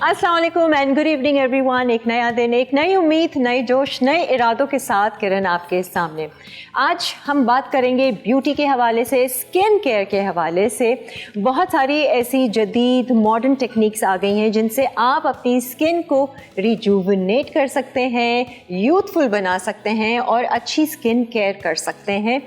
अस्सलाम वालेकुम and good evening everyone. एक नया दिन, एक नई उम्मीद, नए जोश, नए इरादों के साथ किरण आपके सामने। आज हम बात करेंगे ब्यूटी के हवाले से, स्किन केयर के हवाले से। बहुत सारी ऐसी जदीद मॉडर्न टेक्निक्स आ गई हैं जिनसे आप अपनी स्किन को रिजुविनेट कर सकते हैं, यूथफुल बना सकते हैं और अच्छी स्किन केयर कर सकते हैं।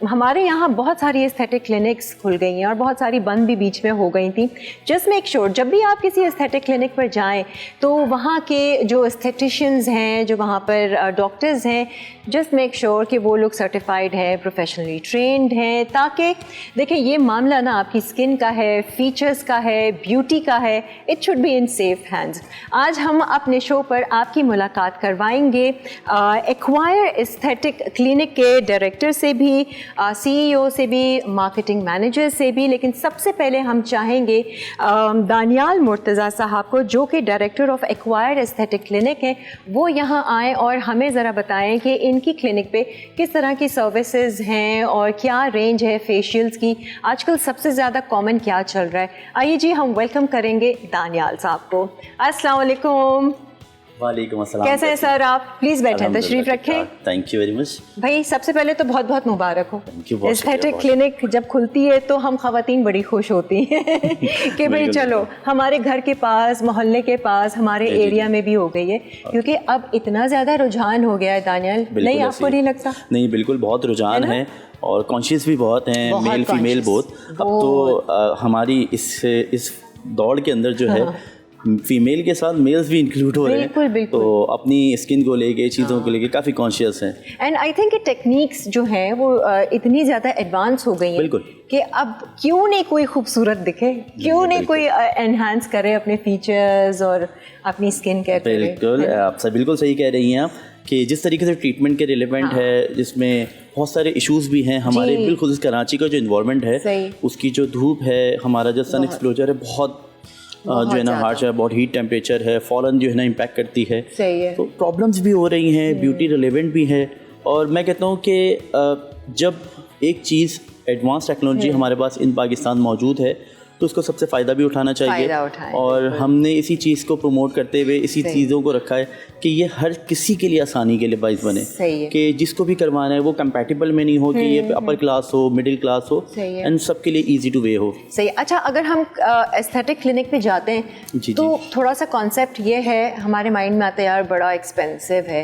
हमारे यहाँ बहुत सारी एस्थेटिक क्लिनिक्स खुल गई हैं और बहुत सारी बंद भी बीच में हो गई थी। जस्ट मेक श्योर जब भी आप किसी एस्थेटिक क्लिनिक पर जाएं तो वहाँ के जो एस्थेटिशियंस हैं, जो वहाँ पर डॉक्टर्स हैं, जस्ट मेक श्योर कि वो लोग सर्टिफाइड हैं, प्रोफेशनली ट्रेंड हैं, ताकि देखिए ये मामला ना आपकी स्किन का है, फीचर्स का है, ब्यूटी का है, it should be in safe hands. आज हम अपने शो पर आपकी मुलाकात करवाएंगे एक्वायर एस्थेटिक क्लिनिक के डायरेक्टर से भी, CEO से भी, मार्केटिंग मैनेजर से भी। लेकिन सबसे पहले हम चाहेंगे दानियाल मुर्तज़ा साहब को, जो कि director of acquire aesthetic clinic हैं, वो यहाँ आएँ और हमें ज़रा बताएं कि इनकी क्लिनिक पे किस तरह की सर्विसेज हैं और क्या रेंज है फेशियल्स की। आजकल सबसे ज़्यादा कॉमन क्या चल रहा है। आइए जी, हम वेलकम करेंगे दानियाल साहब को। अस्सलाम वालेकुम। वालेकुम अस्सलाम। कैसे हैं सर आप? प्लीज़ बैठें, तशरीफ़ रखें। Thank you very much. भाई सबसे पहले तो बहुत बहुत मुबारक हो। एस्थेटिक क्लिनिक जब खुलती है तो हम ख़वातीन बड़ी खुश होती हैं कि भाई चलो हमारे घर के पास, मोहल्ले के पास, हमारे एरिया में भी हो गई है, क्योंकि अब इतना ज़्यादा रुझान हो गया है दानियाल, नहीं आपको नहीं लगता? नहीं, बिल्कुल बहुत रुझान है और कॉन्शियस भी बहुत हैं, मेल फीमेल बोथ। अब तो हमारी इस दौड़ के अंदर जो है फीमेल के साथ मेल्स भी इंक्लूड हो रहे हैं। बिल्कुल। तो अपनी स्किन को लेके, चीज़ों को लेके काफ़ी कॉन्शियस हैं। एंड आई थिंक टेक्निक्स जो हैं वो इतनी ज़्यादा एडवांस हो गई हैं कि अब क्यों नहीं कोई खूबसूरत दिखे, क्यों नहीं कोई एनहांस करे अपने फीचर्स और अपनी स्किन केयर। बिल्कुल, आप सब बिल्कुल सही कह रही हैं आप कि जिस तरीके से ट्रीटमेंट के रिलेवेंट है, जिसमें बहुत सारे इश्यूज भी हैं। हमारे बिल्कुल इस कराची का जो इन्वायरमेंट है, उसकी जो धूप है, हमारा जो सन एक्सपोजर है, बहुत जो है ना हार्श है, बहुत हीट टेम्परेचर है, फॉलन जो है ना इम्पैक्ट करती है। सही है। तो प्रॉब्लम्स भी हो रही हैं, ब्यूटी रिलेवेंट भी है। और मैं कहता हूँ कि जब एक चीज़ एडवांस टेक्नोलॉजी हमारे पास इन पाकिस्तान मौजूद है तो उसको सबसे फ़ायदा भी उठाना चाहिए। और हमने इसी चीज़ को प्रमोट करते हुए इसी चीज़ों को रखा है कि ये हर किसी के लिए आसानी के लिए बाइस बने, कि जिसको भी करवाना है वो कंपैटिबल में नहीं हो, कि ये अपर क्लास हो, मिडिल क्लास हो, एंड सबके लिए ईजी टू वे हो। सही। अच्छा, अगर हम एस्थेटिक क्लिनिक पे जाते हैं तो थोड़ा सा कॉन्सेप्ट ये है हमारे माइंड में आता है, यार बड़ा एक्सपेंसिव है।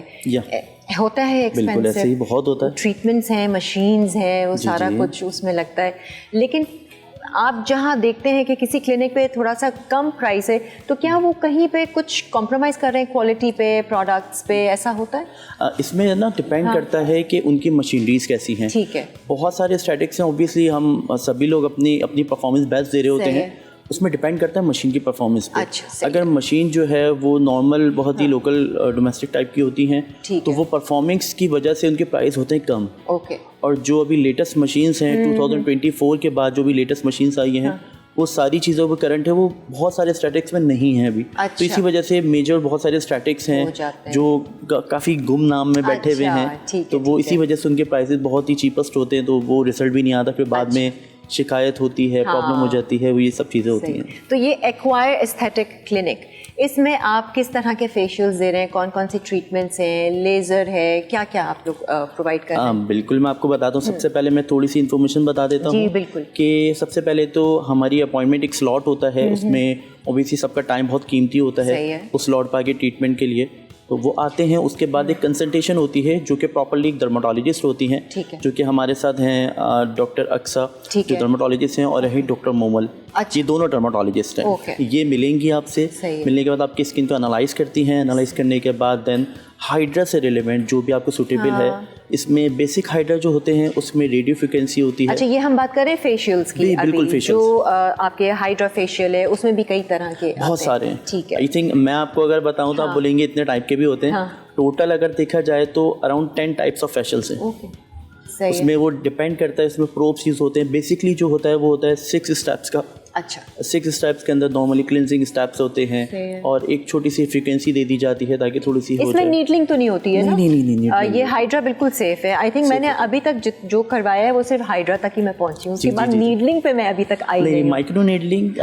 होता है एक्सपेंसिव, बिल्कुल ऐसे ही बहुत होता है। ट्रीटमेंट्स हैं, मशीन्स हैं, वो सारा कुछ उसमें लगता है। लेकिन आप जहाँ देखते हैं कि किसी क्लिनिक पे थोड़ा सा कम प्राइस है, तो क्या वो कहीं पे कुछ कॉम्प्रोमाइज़ कर रहे हैं क्वालिटी पे, प्रोडक्ट्स पे, ऐसा होता है? इसमें ना डिपेंड करता है कि उनकी मशीनरीज कैसी हैं। ठीक है। बहुत सारे स्टैटिक्स हैं, ऑब्वियसली हम सभी लोग अपनी परफॉर्मेंस बेस्ट दे रहे होते हैं, उसमें डिपेंड करता है मशीन की परफॉर्मेंस पे। अगर मशीन जो है वो नॉर्मल, बहुत ही लोकल डोमेस्टिक टाइप की होती हैं, तो वो परफॉर्मेंस की वजह से उनके प्राइस होते हैं कम। और जो अभी लेटेस्ट मशीन्स हैं 2024 के बाद जो भी लेटेस्ट मशीन्स आई हैं, वो सारी चीज़ों पर करंट है, वो बहुत सारे स्टैटिक्स में नहीं है अभी। तो इसी वजह से मेजर बहुत सारे स्टैटिक्स हैं जो काफ़ी गुम नाम में बैठे हुए हैं, तो वो इसी वजह से उनके प्राइसेस बहुत ही चीपेस्ट होते हैं, तो वो रिजल्ट भी नहीं आता, फिर बाद में शिकायत होती है, प्रॉब्लम हो जाती है, वो ये सब चीज़ें होती हैं। तो ये एक्वायर एस्थेटिक क्लिनिक, इसमें आप किस तरह के फेशियल्स दे रहे हैं, कौन कौन सी ट्रीटमेंट्स हैं, लेज़र है, क्या क्या आप लोग प्रोवाइड कर रहे हैं? बिल्कुल, मैं आपको बताता हूँ। सबसे पहले मैं थोड़ी सी इन्फॉर्मेशन बता देता हूँ कि सबसे पहले तो हमारी अपॉइंटमेंट एक स्लॉट होता है, उसमें ओबियसली सबका टाइम बहुत कीमती होता है उस स्लॉट पर आगे ट्रीटमेंट के लिए। तो वो आते हैं, उसके बाद एक कंसल्टेशन होती है जो कि प्रॉपर्ली एक डर्माटोलॉजिस्ट होती हैं, जो कि हमारे साथ हैं डॉक्टर अक्सा जो डर्माटोलॉजिस्ट हैं, और रही डॉक्टर मोमल। ये दोनों डर्माटोलॉजिस्ट हैं। ये मिलेंगी आपसे, मिलने के बाद आपकी स्किन को एनालाइज करती हैं। एनालाइज करने के बाद देन हाइड्रा से रिलेवेंट जो भी आपको सूटेबल है, इसमें बेसिक हाइड्रा जो होते हैं उसमें रेडियो फ्रिक्वेंसी होती है। अच्छा, ये हम बात कर रहे हैं फेशियल्स की। बिल्कुल, फेशियल जो आपके हाइड्रा फेशियल है उसमें भी कई तरह के बहुत सारे हैं। ठीक है। आई थिंक मैं आपको अगर बताऊं तो आप बोलेंगे इतने टाइप के भी होते हैं। टोटल अगर देखा जाए तो अराउंड 10 टाइप्स ऑफ फेशियल्स हैं। उसमें वो डिपेंड करता है, इसमें प्रोब्स यूज होते हैं। बेसिकली जो होता है वो होता है 6 स्टेप्स का। अच्छा, 6 स्टेप्स के अंदर नॉर्मली क्लिनजिंग स्टेप्स होते हैं और एक छोटी सी फ्रीक्वेंसी दे दी जाती है ताकि थोड़ी सी हो इसमें जाए। नीडलिंग तो नहीं होती है ना? नहीं, ये हाइड्रा बिल्कुल सेफ है। आई थिंक मैंने अभी तक जो करवाया है वो सिर्फ हाइड्रा तक ही मैं पहुंची हूँ, उसके बाद नीडलिंग पे मैं अभी तक आई नहीं। माइक्रो नीडलिंग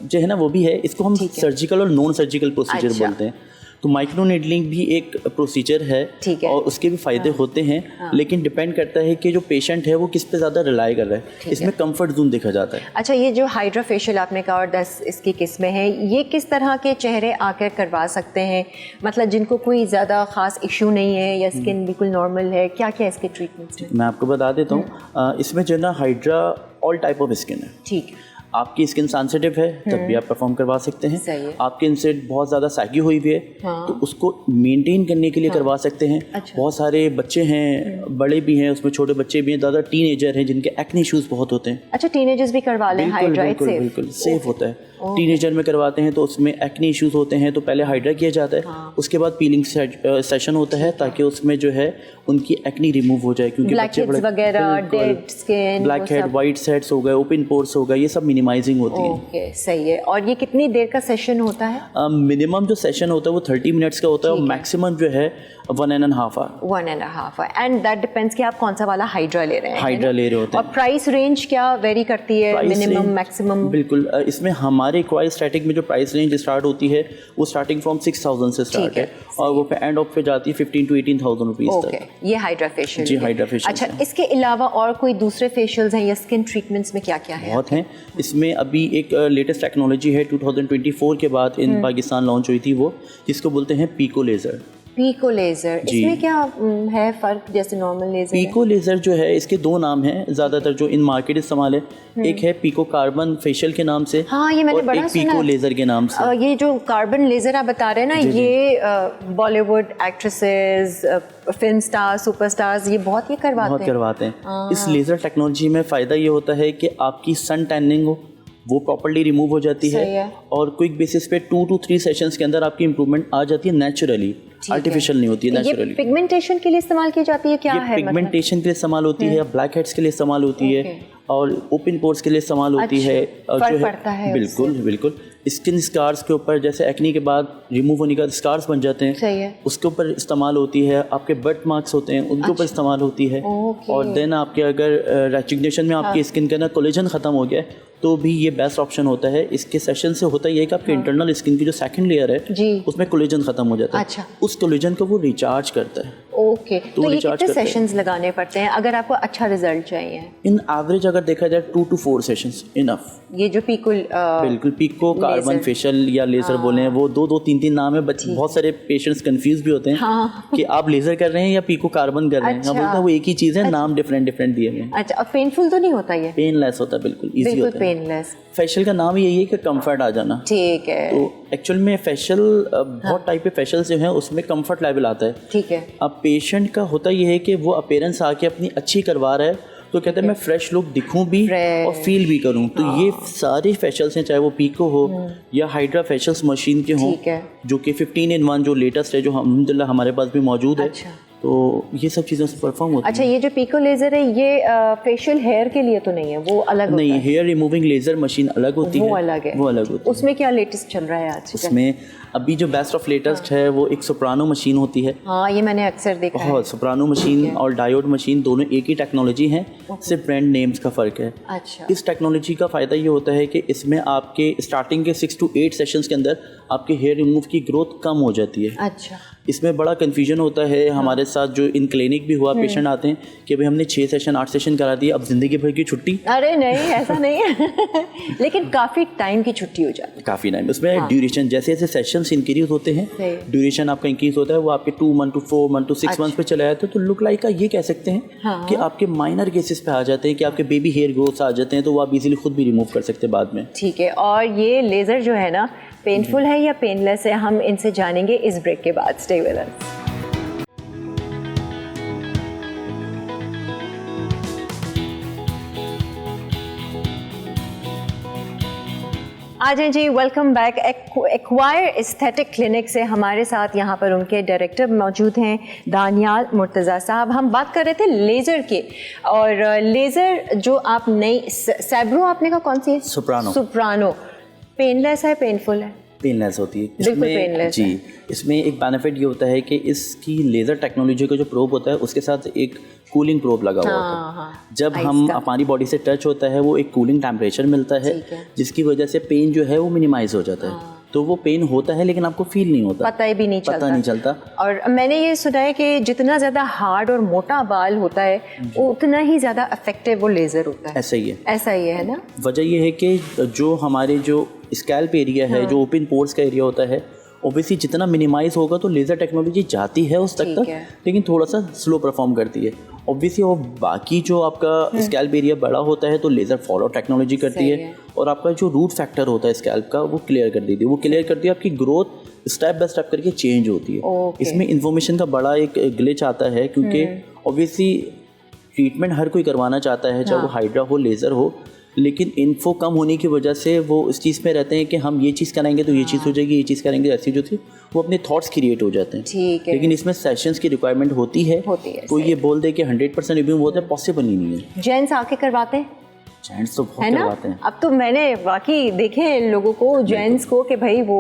जो है ना वो भी है, इसको हम सर्जिकल और नॉन सर्जिकल प्रोसीजर बोलते हैं। तो माइक्रो नीडलिंग भी एक प्रोसीजर है और उसके भी फ़ायदे होते हैं, लेकिन डिपेंड करता है कि जो पेशेंट है वो किस पे ज़्यादा रिलाई कर रहा है। इसमें कंफर्ट जोन देखा जाता है। अच्छा, ये जो हाइड्रा फेशियल आपने कहा और 10 इसकी किस्में हैं, ये किस तरह के चेहरे आकर करवा सकते हैं? मतलब जिनको कोई ज़्यादा ख़ास इशू नहीं है या स्किन बिल्कुल नॉर्मल है, क्या क्या इसके ट्रीटमेंट्स हैं? मैं आपको बता देता हूँ। इसमें जो है ना hydra all type of skin है। ठीक है। आपकी स्किन सेंसिटिव है तब भी आप परफॉर्म करवा सकते हैं। आपकी स्किन बहुत ज़्यादा सैगी हुई हुई है तो उसको मेंटेन करने के लिए करवा सकते हैं। बहुत सारे बच्चे हैं, बड़े भी हैं, उसमें छोटे बच्चे भी हैं, ज़्यादा टीनेजर हैं जिनके एक्ने इश्यूज बहुत होते हैं। अच्छा, टीनेजर्स भी करवा लें हाइड्रा? बिल्कुल सेफ होता है। टीनेजर में करवाते हैं तो उसमें एक्ने इश्यूज होते हैं तो पहले हाइड्रा किया जाता है, उसके बाद पीलिंग सेशन होता है ताकि उसमें जो है उनकी एक्ने रिमूव हो जाए, क्योंकि बच्चे वगैरह, dead skin, black head, white heads हो गए, ओपन पोर्स हो गए, ये सब मिनिमाइजिंग होती है। ओके, सही है। और ये कितनी देर का सेशन होता है? मिनिमम जो सेशन होता है वो 30 मिनट्स का होता है और मैक्सिमम जो है 1.5 hour. 1.5 hour. And that depends कि आप कौन सा वाला हाइड्रा ले रहे हैं। हाइड्रा ले रहे होते हैं। और प्राइस रेंज क्या वेरी करती है? Minimum, maximum? बिल्कुल, इसमें हमारे क्वाइस स्टैटिक में जो प्राइस रेंज स्टार्ट होती है वो स्टार्टिंग फ्रॉम 6,000 से स्टार्ट है और वो एंड ऑफ पे जाती है 15 to 18,000 रुपीज़ तक। ये हाइड्रा फेशियल? जी, हाइड्रा फेशियल। अच्छा, इसके अलावा और कोई दूसरे फेशियल्स हैं या स्किन ट्रीटमेंट्स में क्या क्या है? बहुत हैं। इसमें अभी एक लेटेस्ट टेक्नोलॉजी है 2024 के बाद इन पाकिस्तान लॉन्च हुई थी वो, जिसको बोलते हैं पीको लेज़र। पीको लेज़र, इसमें क्या है फ़र्क जैसे नॉर्मल लेज़र? पीको लेज़र जो है इसके 2 नाम हैं ज़्यादातर जो इन मार्केट इस्तेमाल है। एक है पीको कार्बन फेशियल के नाम से, हाँ ये मैंने बड़ा एक पीको लेज़र के नाम से। ये जो कार्बन लेज़र आप बता रहे हैं ना, ये Bollywood actresses, film star, superstars ये बहुत करवाते हैं। इस लेज़र टेक्नोलॉजी में फ़ायदा ये होता है कि आपकी सन टैनिंग वो प्रॉपर्ली रिमूव हो जाती है और क्विक बेसिस पे 2 to 3 सेशंस के अंदर आपकी इंप्रूवमेंट आ जाती है नेचुरली, आर्टिफिशियल नहीं होती है, नेचुरली। ये पिगमेंटेशन के लिए इस्तेमाल की जाती है क्या है? पिगमेंटेशन के लिए इस्तेमाल होती है, ब्लैक हेड्स के लिए इस्तेमाल होती है और ओपन पोर्स के लिए इस्तेमाल होती है। फर्क पड़ता है? बिल्कुल। स्किन स्कार्स के ऊपर जैसे एक्ने के बाद रिमूव होने का स्कार्स बन जाते हैं, सही है, उसके ऊपर इस्तेमाल होती है। आपके बर्थ मार्क्स होते हैं उनके ऊपर इस्तेमाल होती है। और देन आपके अगर रेकग्निशन में आपकी स्किन का ना कोलेजन ख़त्म हो गया तो भी ये बेस्ट ऑप्शन होता है। इसके सेशन से होता ये है कि आपके इंटरनल स्किन की जो सेकंड लेयर है उसमें कोलेजन खत्म हो जाता है। उस कोलेजन को वो रिचार्ज करता है। ओके, तो ये कितने सेशंस लगाने पड़ते हैं अगर आपको अच्छा रिजल्ट चाहिए? इन एवरेज अगर देखा जाए 2 to 4 सेशंस इनफ। ये जो बिल्कुल पीको कार्बन फेशियल या लेजर बोले हैं, वो 2-3 नाम है। बहुत सारे पेशेंट्स कंफ्यूज भी होते हैं कि आप लेजर कर रहे हैं या पीको कार्बन कर रहे हैं। बोलते हैं वो एक ही चीज़ है, नाम डिफरेंट दिए हुए हैं। अच्छा, और पेनफुल तो नहीं होता ये? पेनलेस होता है, बिल्कुल ईजी होता है। पेनलेस फेशियल का नाम यही है कि कंफर्ट आ जाना। ठीक है। तो एक्चुअल में फेशियल बहुत टाइप के फेशियल जो हैं उसमें कंफर्ट लेवल आता है। ठीक है। अब पेशेंट का होता ये है कि वो अपीयरेंस आके अपनी अच्छी करवा रहा है तो कहते हैं मैं फ्रेश लुक दिखूं भी और फील भी करूं। तो ये सारे फेशियल्स हैं, चाहे वो पीको हो या हाइड्रा फेशियल्स मशीन के हों, जो कि 15-in-1 जो लेटेस्ट है, जो अल्हम्दुलिल्लाह हमारे पास भी मौजूद है। तो ये सब चीज़ें परफॉर्म होती हैं। अच्छा, ये जो पीको लेज़र है ये फेशियल हेयर के लिए तो नहीं है, वो अलग नहीं, हेयर रिमूविंग लेज़र मशीन अलग होती है। वो अलग है। उसमें क्या लेटेस्ट चल रहा है आज? उसमें अभी जो बेस्ट ऑफ लेटेस्ट है वो एक सोप्रानो मशीन होती है। हाँ, ये मैंने अक्सर देखा है। सोप्रानो मशीन और डायोड मशीन दोनों एक ही टेक्नोलॉजी है, सिर्फ ब्रांड नेम्स का फ़र्क है। अच्छा। इस टेक्नोलॉजी का फ़ायदा ये होता है कि इसमें आपके स्टार्टिंग के 6 to 8 सेशंस के अंदर आपके हेयर रिमूव की ग्रोथ कम हो जाती है। अच्छा। इसमें बड़ा कन्फ्यूजन होता है। हमारे साथ जो इन क्लिनिक भी हुआ, पेशेंट आते हैं कि भाई हमने 6 सेशन 8 सेशन करा दिए, अब ज़िंदगी भर की छुट्टी। अरे नहीं, ऐसा नहीं है लेकिन काफ़ी टाइम की छुट्टी हो जाती है। काफ़ी टाइम उसमें ड्यूरेशन, जैसे जैसे सेशंस इंक्रीज होते हैं ड्यूरेशन आपका इंक्रीज होता है। वो आपके 2 month to 4 month to 6 months पे चला जाता है। तो लुक लाइक का ये कह सकते हैं कि आपके माइनर केसेस पे आ जाते हैं कि आपके बेबी हेयर ग्रोथ आ जाते हैं, तो वो आप इजीली खुद भी रिमूव कर सकते हैं बाद में। ठीक है। और ये लेज़र जो है ना, पेनफुल है या पेनलेस है, हम इनसे जानेंगे इस ब्रेक के बाद। Stay with us. आ जाए जी, welcome back. Acquire aesthetic clinic से हमारे साथ यहाँ पर उनके डायरेक्टर मौजूद हैं दानियाल मुर्तज़ा साहब। हम बात कर रहे थे लेज़र के, और लेज़र जो आप नई सैब्रो आपने कहा कौन सी है? सुप्रानो। पेनलेस है, पेनफुल है? पेनलेस होती है इसमें जी। इसमें एक बेनिफिट ये होता है कि इसकी लेज़र टेक्नोलॉजी का जो प्रोब होता है उसके साथ एक कूलिंग प्रोब लगा हुआ होता है। जब हम हमारी बॉडी से टच होता है वो एक कूलिंग टेम्परेचर मिलता है, जिसकी वजह से पेन जो है वो मिनिमाइज हो जाता है। तो वो पेन होता है लेकिन आपको फील नहीं होता, पता भी नहीं चलता। और मैंने ये सुना है कि जितना ज़्यादा हार्ड और मोटा बाल होता है उतना ही ज़्यादा इफेक्टिव वो लेज़र होता है। ऐसा ही है ना। वजह ये है कि जो हमारे जो स्कैल्प एरिया है, जो ओपन पोर्स का एरिया होता है, ऑब्वियसली जितना मिनिमाइज होगा तो लेज़र टेक्नोलॉजी जाती है उस तक, लेकिन थोड़ा सा स्लो परफॉर्म करती है ऑब्वियसली। और बाकी जो आपका स्कैल्प एरिया बड़ा होता है तो लेज़र फॉलो टेक्नोलॉजी करती है, और आपका जो रूट फैक्टर होता है स्कैल्प का वो क्लियर कर देती है। वो क्लियर करती है, आपकी ग्रोथ स्टेप बाय स्टेप करके चेंज होती है। इसमें इन्फॉर्मेशन का बड़ा एक ग्लिच आता है, क्योंकि ऑब्वियसली ट्रीटमेंट हर कोई करवाना चाहता है, चाहे वो हाइड्रा हो, लेज़र हो, लेकिन इन्फो कम होने की वजह से वो इस चीज़ में रहते हैं कि हम ये चीज़ कराएंगे तो ये चीज़ हो जाएगी, ये चीज़ करेंगे ऐसी जो थी, वो अपने थॉट्स क्रिएट हो जाते हैं। ठीक है। लेकिन इसमें सेशंस की रिक्वायरमेंट होती है। कोई ये बोल दे कि 100% रिव्यू होता है, पॉसिबल ही नहीं है। जेंट्स आके करवाते हैं? जेंट्स तो बहुत करवाते हैं। अब तो मैंने वाकई देखे हैं लोगों को, जेंट्स को, कि भाई वो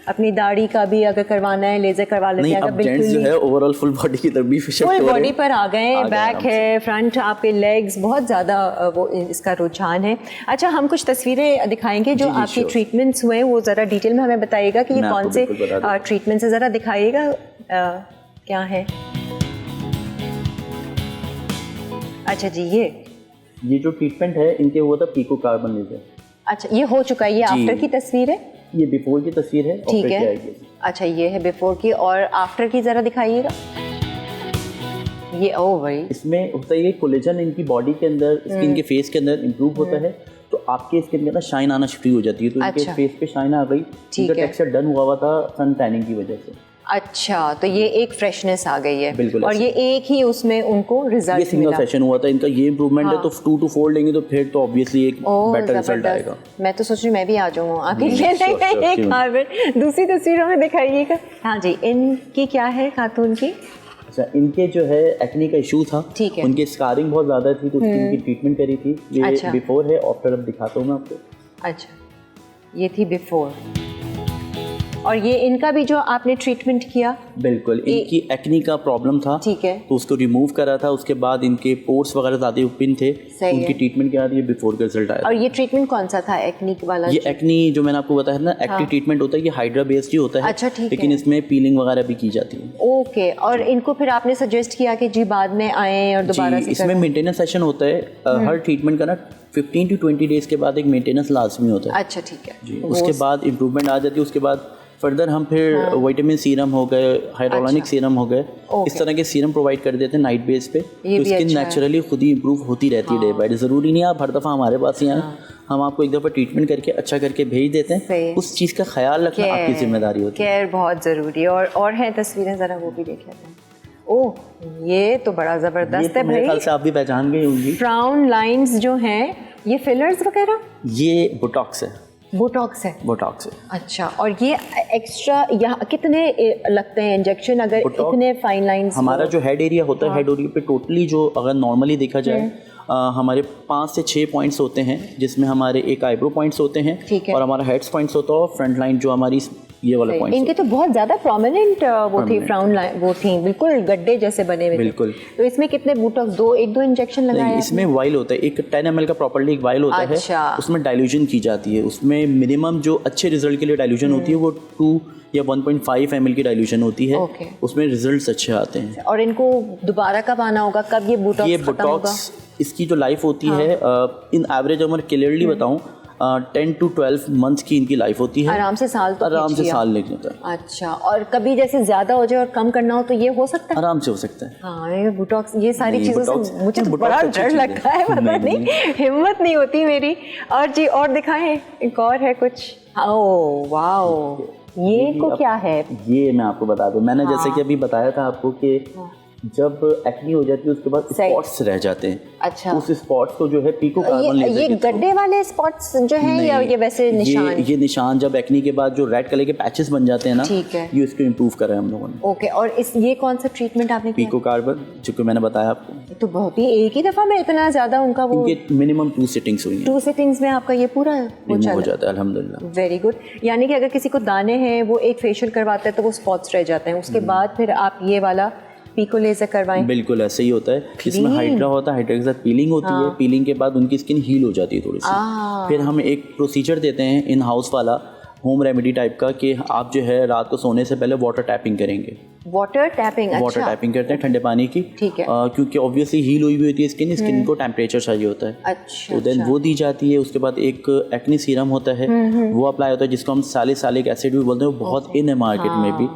अपनी दाढ़ी का भी अगर करवाना है लेजर करवा लेते हैं। अब जेंट्स जो है ओवरऑल फुल बॉडी की तरफ भी शिफ्ट हो रहे हैं, फुल बॉडी पर आ गए, बैक है, फ्रंट, आपके लेग्स, बहुत ज़्यादा वो इसका रुझान है। अच्छा, हम कुछ तस्वीरें दिखाएंगे जो आपकी ट्रीटमेंट्स हुए, वो ज़रा डिटेल में हमें बताइएगा कि ये कौन से ट्रीटमेंट्स है, ज़रा दिखाइएगा क्या है। अच्छा जी, ये जो ट्रीटमेंट है इनके हुआ था पिको कार्बन लेजर। अच्छा, ये हो चुका है। ये आफ्टर की तस्वीर है, ये बिफोर की तस्वीर है। ठीक है। अच्छा, ये है बिफोर की, और आफ्टर की जरा दिखाइएगा। ये ओ भाई, इसमें होता है ये कोलेजन इनकी बॉडी के अंदर, स्किन के फेस के अंदर इंप्रूव होता है, तो आपके स्किन के अंदर शाइन आना शुरू हो जाती है। तो इनके फेस पे शाइन आ गई, इनका टेक्सचर डन हुआ था सन टैनिंग की वजह से। अच्छा, तो ये एक फ्रेशनेस आ गई है। बिल्कुल। और ये एक ही उसमें उनको रिजल्ट ये सिंगल सेशन हुआ था इनका, ये इम्प्रूवमेंट है। तो 2 to 4 लेंगे तो फिर तो ऑब्वियसली एक बेटर रिजल्ट आएगा। मैं तो सोच रही मैं भी आ जाऊँ आपके लिए। एक कार्बन दूसरी तस्वीरों में दिखाइएगा। हाँ जी, इनकी क्या है खातून की? अच्छा, इनके जो है एक्ने का इशू था, ठीक है, उनकी स्कारिंग बहुत ज़्यादा थी, तो इनकी ट्रीटमेंट करी थी। ये बिफोर है, आफ्टर अब दिखाता हूँ मैं आपको। अच्छा, ये थी बिफोर, और ये इनका भी जो आपने ट्रीटमेंट किया? बिल्कुल, इनकी एक्नी का प्रॉब्लम था, ठीक है, तो उसको रिमूव करा था। उसके बाद इनके पोर्स वगैरह ज़्यादा ओपन थे, उनकी ट्रीटमेंट के बाद ये बिफोर का रिजल्ट आया। और ये ट्रीटमेंट कौन सा था एक्नी वाला? ये एक्नी जो मैंने आपको बताया ना, एक्टिव ट्रीटमेंट होता है, ये हाइड्रा बेस्ड ही होता है। अच्छा, ठीक है, लेकिन इसमें पीलिंग वगैरह भी की जाती है। ओके, और इनको फिर आपने सजेस्ट किया कि जी बाद में आए और दोबारा से? इसमें मेंटेनेंस सेशन होता है हर ट्रीटमेंट का ना, 15 to 20 डेज के बाद एक मेंटेनेंस लाजमी होता है। अच्छा, ठीक है जी। उसके बाद इम्प्रूवमेंट आ जाती है। उसके बाद फर्दर हम फिर विटामिन सीरम हो गए, हाइड्रोलॉनिक सीरम हो गए, इस तरह के सीरम प्रोवाइड कर देते हैं नाइट बेस पे, तो स्किन नेचुरली खुद ही इंप्रूव होती रहती है डे बाय डे। ज़रूरी नहीं आप हर दफ़ा हमारे पास ही आए, हम आपको एक दफ़ा ट्रीटमेंट करके अच्छा करके भेज देते हैं। उस चीज़ का ख्याल रखना आपकी जिम्मेदारी होती है। केयर बहुत ज़रूरी है। और हैं तस्वीरें, ज़रा वो भी देख लेते हैं। ओह, ये तो बड़ा ज़बरदस्त है भाई, मेरे ख्याल से आप भी पहचान गई होंगी। फ्राउन लाइंस जो हैं, ये फिलर्स वगैरह? ये बोटॉक्स है। बोटॉक्स है? बोटॉक्स है। अच्छा, और ये एक्स्ट्रा यहाँ कितने लगते हैं इंजेक्शन अगर इतने फाइन लाइंस? हमारा जो हेड एरिया होता है, हेड एरिया पे टोटली जो अगर नॉर्मली देखा जाए हमारे 5 से 6 पॉइंट्स होते हैं, जिसमें हमारे एक आईब्रो पॉइंट्स होते हैं, और हमारा हेड्स पॉइंट्स होता है, और फ्रंट लाइन जो हमारी ये वाला पॉइंट। इनके तो बहुत ज़्यादा प्रोमिनेंट वो थी, फ्राउन लाइन वो थी, बिल्कुल गड्ढे जैसे बने हुए। बिल्कुल। तो इसमें कितने बूटॉक्स? 1-2 इंजेक्शन लगाए? इसमें वाइल होता है, एक 10 ml का प्रॉपर्ली एक वाइल होता है। अच्छा। उसमें डाइल्यूशन की जाती है। उसमें मिनिमम जो अच्छे रिजल्ट के लिए डाइल्यूशन होती है वो 2 या 1.5 ml की डाइल्यूशन होती है। उसमें रिजल्ट्स अच्छे आते हैं। और इनको दोबारा कब आना होगा, कब ये बोटॉक्स? इसकी जो लाइफ होती है इन एवरेज अगर क्लियरली बताऊं 10 to 12 मंथ्स की इनकी लाइफ होती है। आराम से साल? तो आराम से साल लग जाता है। अच्छा, और कभी जैसे ज़्यादा हो जाए और कम करना हो तो ये हो सकता है? आराम से हो सकता है। हाँ, ये बोटॉक्स, ये सारी चीज़ों से मुझे तो बड़ा डर लगता है, पता नहीं, हिम्मत नहीं होती मेरी। और जी, और दिखाएं, एक और है कुछ? ओह वाओ, ये को क्या है? ये मैं आपको बता दूं, मैंने जैसे कि अभी बताया था आपको कि जब एक्नी हो जाती है उसके बाद स्पॉट्स रह जाते हैं। अच्छा, उस स्पॉट्स को जो है पिको कार्बन लेजर ये गड्ढे वाले स्पॉट्स जो हैं या ये वैसे निशान? ये निशान जब एक्नी के बाद जो रेड कलर के पैचेस बन जाते हैं ना, ठीक है, ये उसको इम्प्रूव कर रहे हैं हम लोगों ने। ओके, और ये कौन सा ट्रीटमेंट आपने किया? पिको कार्बन, जो कि मैंने बताया आपको। तो बहुत ही एक ही दफा में इतना ज्यादा उनका वो मिनिमम 2 सिटिंग्स हुई हैं। 2 सिटिंग्स में आपका ये पूरा हो जाता है अल्हम्दुलिल्लाह। Very good. यानी कि अगर किसी को दाने हैं, वो एक फेशियल करवाता है तो वो स्पॉट्स रह जाते हैं, उसके बाद फिर आप ये वाला पिको लेजर करवाएं। बिल्कुल ऐसे ही होता है। इसमें हाइड्रा होता है, हाइड्रा के साथ पीलिंग होती है, पीलिंग के बाद उनकी स्किन हील हो जाती है थोड़ी सी। फिर हम एक प्रोसीजर देते हैं इन हाउस वाला, होम रेमेडी टाइप का, कि आप जो है रात को सोने से पहले वाटर टैपिंग करेंगे। Water tapping? अच्छा, वाटर टैपिंग करते हैं ठंडे पानी की, ठीक है, क्योंकि ऑब्वियसली हील हुई होती है स्किन को टेम्परेचर चाहिए होता है। अच्छा, तो देन वो दी जाती है। उसके बाद एक एक्नी सीरम होता है, वो अप्लाई होता है, जिसको हम सैलिसिलिक एसिड भी बोलते हैं, वो बहुत इन है मार्केट में भी।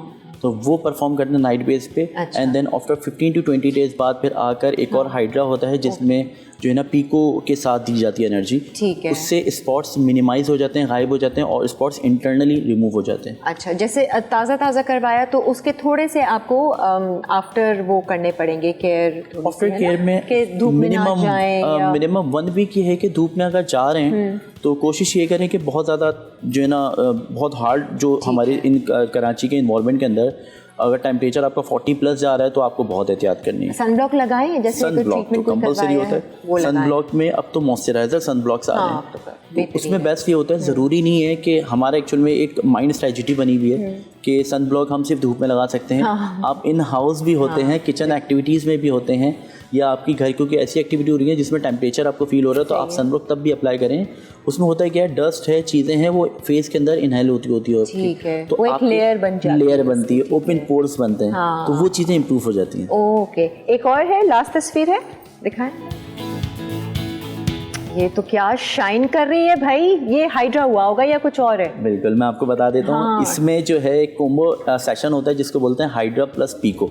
तो वो परफॉर्म करते हैं नाइट बेस पे। And then after 15 to 20 days बाद फिर आकर एक और हाइड्रा होता है, जिसमें जो है ना पिको के साथ दी जाती है एनर्जी। ठीक है, उससे स्पॉट्स मिनिमाइज हो जाते हैं, गायब हो जाते हैं, और स्पॉट्स इंटरनली रिमूव हो जाते हैं। अच्छा, जैसे ताज़ा करवाया तो उसके थोड़े से आपको आफ्टर वो करने पड़ेंगे केयर? आफ्टर केयर में कि धूप में ना जाएं, मिनिमम 1 वीक ये है कि धूप में अगर जा रहे हैं तो कोशिश ये करें कि बहुत ज़्यादा जो है ना बहुत हार्ड जो हमारे इन कराची के इन्वायरमेंट के अंदर अगर टेम्परेचर आपका 40+ जा रहा है तो आपको बहुत एहतियात करनी है। सनब्लॉक लगाएं, जैसे सनब्लॉक तो कंपलसरी होता है। सनब्लॉक में अब तो मॉइस्चराइजर सनब्लॉक्स आ रहे हैं, तो उसमें बेस्ट ये होता है, ज़रूरी नहीं है कि हमारा एक्चुअल में एक माइंड स्ट्रेटजी बनी हुई है कि सनब्लॉक हम सिर्फ धूप में लगा सकते हैं। आप इन हाउस भी होते हैं, किचन एक्टिविटीज़ में भी होते हैं, या आपकी घर क्योंकि ऐसी एक्टिविटी हो रही है जिसमें टेम्परेचर आपको फील हो रहा है, तो आप सनब्लॉक तब भी अप्लाई करें। उसमें होता है क्या है, डस्ट है, चीज़ें हैं, वो फेस के अंदर इनहेल होती है, तो वो एक लेयर बनती है, ओपन पोर्स बनते हैं, तो वो चीज़ें इंप्रूव हो जाती हैं। ओके, एक और है, लास्ट तस्वीर है, दिखाएं। ये तो क्या शाइन कर रही है भाई, ये हाइड्रा हुआ होगा या कुछ और है? बिल्कुल, मैं आपको बता देता हूँ। इसमें जो है एक कोम्बो सेशन होता है जिसको बोलते हैं हाइड्रा प्लस पिको।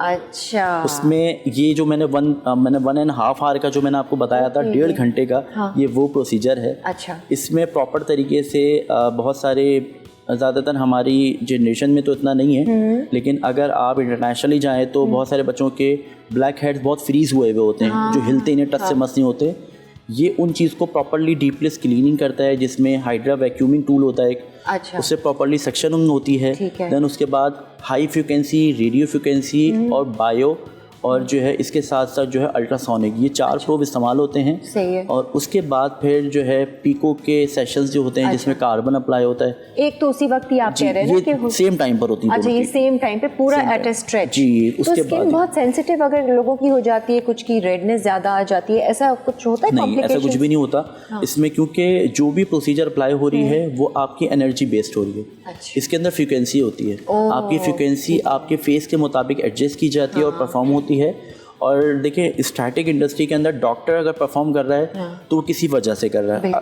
अच्छा, उसमें ये जो मैंने 1.5 आवर का जो मैंने आपको बताया था, 1.5 घंटे का, ये वो प्रोसीजर है। अच्छा, इसमें प्रॉपर तरीके से बहुत सारे, ज़्यादातर हमारी जनरेशन में तो इतना नहीं है, लेकिन अगर आप इंटरनेशनली जाएँ तो बहुत सारे बच्चों के ब्लैक हेड्स बहुत फ्रीज हुए होते हैं, जो हिलते नहीं, टच से मस नहीं होते। ये उन चीज़ को प्रॉपर्ली डीपलेस क्लीनिंग करता है, जिसमें हाइड्रा वैक्यूमिंग टूल होता है एक, अच्छा, उससे प्रॉपर्ली सक्शनिंग होती है। देन उसके बाद हाई फ्रिक्वेंसी, रेडियो फ्रिक्वेंसी और बायो, और जो है इसके साथ साथ जो है अल्ट्रासोनिक, ये 4 प्रोब इस्तेमाल होते हैं। सही है। और उसके बाद फिर जो है पिको के सेशंस जो होते हैं, जिसमें कार्बन अप्लाई होता है। एक तो उसी वक्त ही आप कह रहे हैं ना कि सेम टाइम पर होती है। अच्छा, ये सेम टाइम पे पूरा एट अ स्ट्रेच जी। उसके बाद स्किन बहुत सेंसिटिव अगर लोगों की हो जाती है, कुछ की रेडनेस ज्यादा आ जाती है, ऐसा कुछ होता है? नहीं, ऐसा कुछ भी नहीं होता इसमें, क्योंकि जो भी प्रोसीजर अप्लाई हो रही है वो आपकी एनर्जी बेस्ड हो रही है। अच्छा, इसके अंदर फ्रीक्वेंसी होती है, आपकी फ्रीक्वेंसी आपके फेस के मुताबिक एडजस्ट की जाती है और परफॉर्म होती है। और देखिए, स्टैटिक इंडस्ट्री के अंदर डॉक्टर अगर परफॉर्म कर रहा है तो वो किसी वजह से कर रहा है।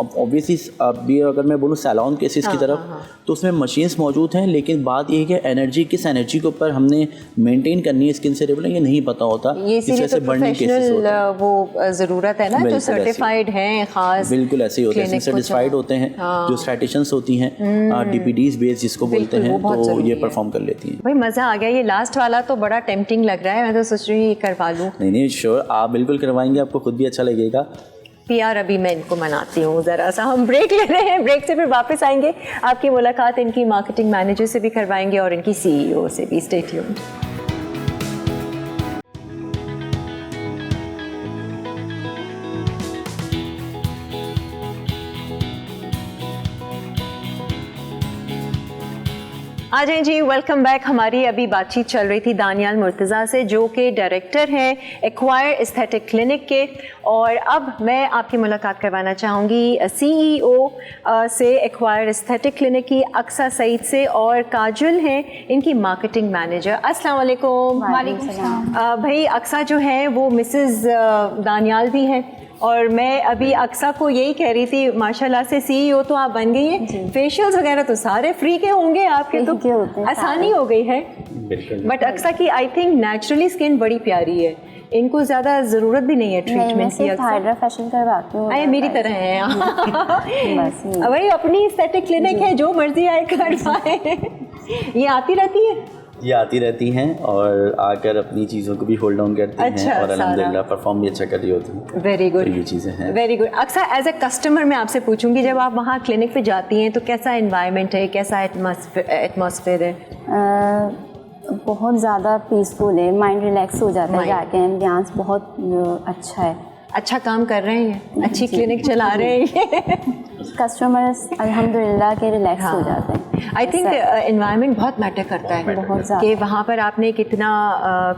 अब ऑब्वियसली अभी अगर मैं बोलूँ सैलून केसेस की तरफ, तो उसमें मशीन्स मौजूद हैं, लेकिन बात ये है कि एनर्जी, किस एनर्जी के ऊपर हमने मेंटेन करनी है स्किन से रेगुलर, ये नहीं पता होता। इस वजह से बर्निंग केसेस होते हैं, वो ज़रूरत है ना, जो सर्टिफाइड हैं खास। बिल्कुल ऐसे ही होते हैं, सर्टिफाइड होते हैं, जो स्टैटिशियंस होती हैं, DPDs बेस जिसको बोलते हैं, तो ये परफॉर्म कर लेती हैं। भाई मज़ा आ गया, ये लास्ट वाला तो बड़ा टेम्पटिंग लग रहा है, मैं तो सोच रही हूँ करवा लूँ। नहीं, श्योर, आप बिल्कुल करवाएंगे, आपको खुद भी अच्छा लगेगा। PR अभी मैं इनको मनाती हूँ, ज़रा सा हम ब्रेक ले रहे हैं, ब्रेक से फिर वापस आएंगे। आपकी मुलाकात इनकी मार्केटिंग मैनेजर से भी करवाएंगे और इनकी CEO से भी। Stay tuned. आ जाएं जी, वेलकम बैक। हमारी अभी बातचीत चल रही थी दानियाल मुर्तज़ा से, जो कि डायरेक्टर हैं एक्वायर एस्थेटिक क्लिनिक के, और अब मैं आपकी मुलाकात करवाना चाहूँगी CEO से एक्वायर एस्थेटिक क्लिनिक की, अक्सा सईद से, और काजल हैं इनकी मार्केटिंग मैनेजर। अस्सलाम वालेकुम। वालेकुम सलाम। भाई अक्सा जो हैं वो मिसेस दानियाल भी हैं, और मैं अभी अक्सा को यही कह रही थी, माशाल्लाह से CEO तो आप बन गई हैं, फेशियल्स वगैरह तो सारे फ्री के होंगे आपके, तो आसानी हो गई है। बट अक्सा की आई थिंक नेचुरली स्किन बड़ी प्यारी है, इनको ज़्यादा ज़रूरत भी नहीं है ट्रीटमेंट की। हाइड्रा फेशियल करवाती हूँ। अरे मेरी तरह हैं आप। वही अपनी एस्थेटिक क्लिनिक है, जो मर्जी आए करवाए। ये आती रहती है? ये आती रहती हैं और आकर अपनी चीज़ों को भी होल्ड ऑन करती हैं और अल्हम्दुलिल्लाह परफॉर्म भी अच्छा कर रही होती हैं। वेरी गुड, ये चीज़ें हैं। Very good. अक्सर एज ए कस्टमर मैं आपसे पूछूंगी, जब आप वहाँ क्लिनिक पे जाती हैं तो कैसा एनवायरनमेंट है, कैसा एटमॉस्फेयर है? बहुत ज़्यादा पीसफुल है, माइंड रिलैक्स हो जाता है जाके, एम्बियंस बहुत अच्छा है। अच्छा काम कर रहे हैं, अच्छी क्लिनिक चला रहे हैं। कस्टमर्स अल्हम्दुलिल्लाह के रिलैक्स हो जाते हैं। आई थिंक एनवायरनमेंट बहुत मैटर करता है, बहुत ज़्यादा, कि वहाँ पर आपने कितना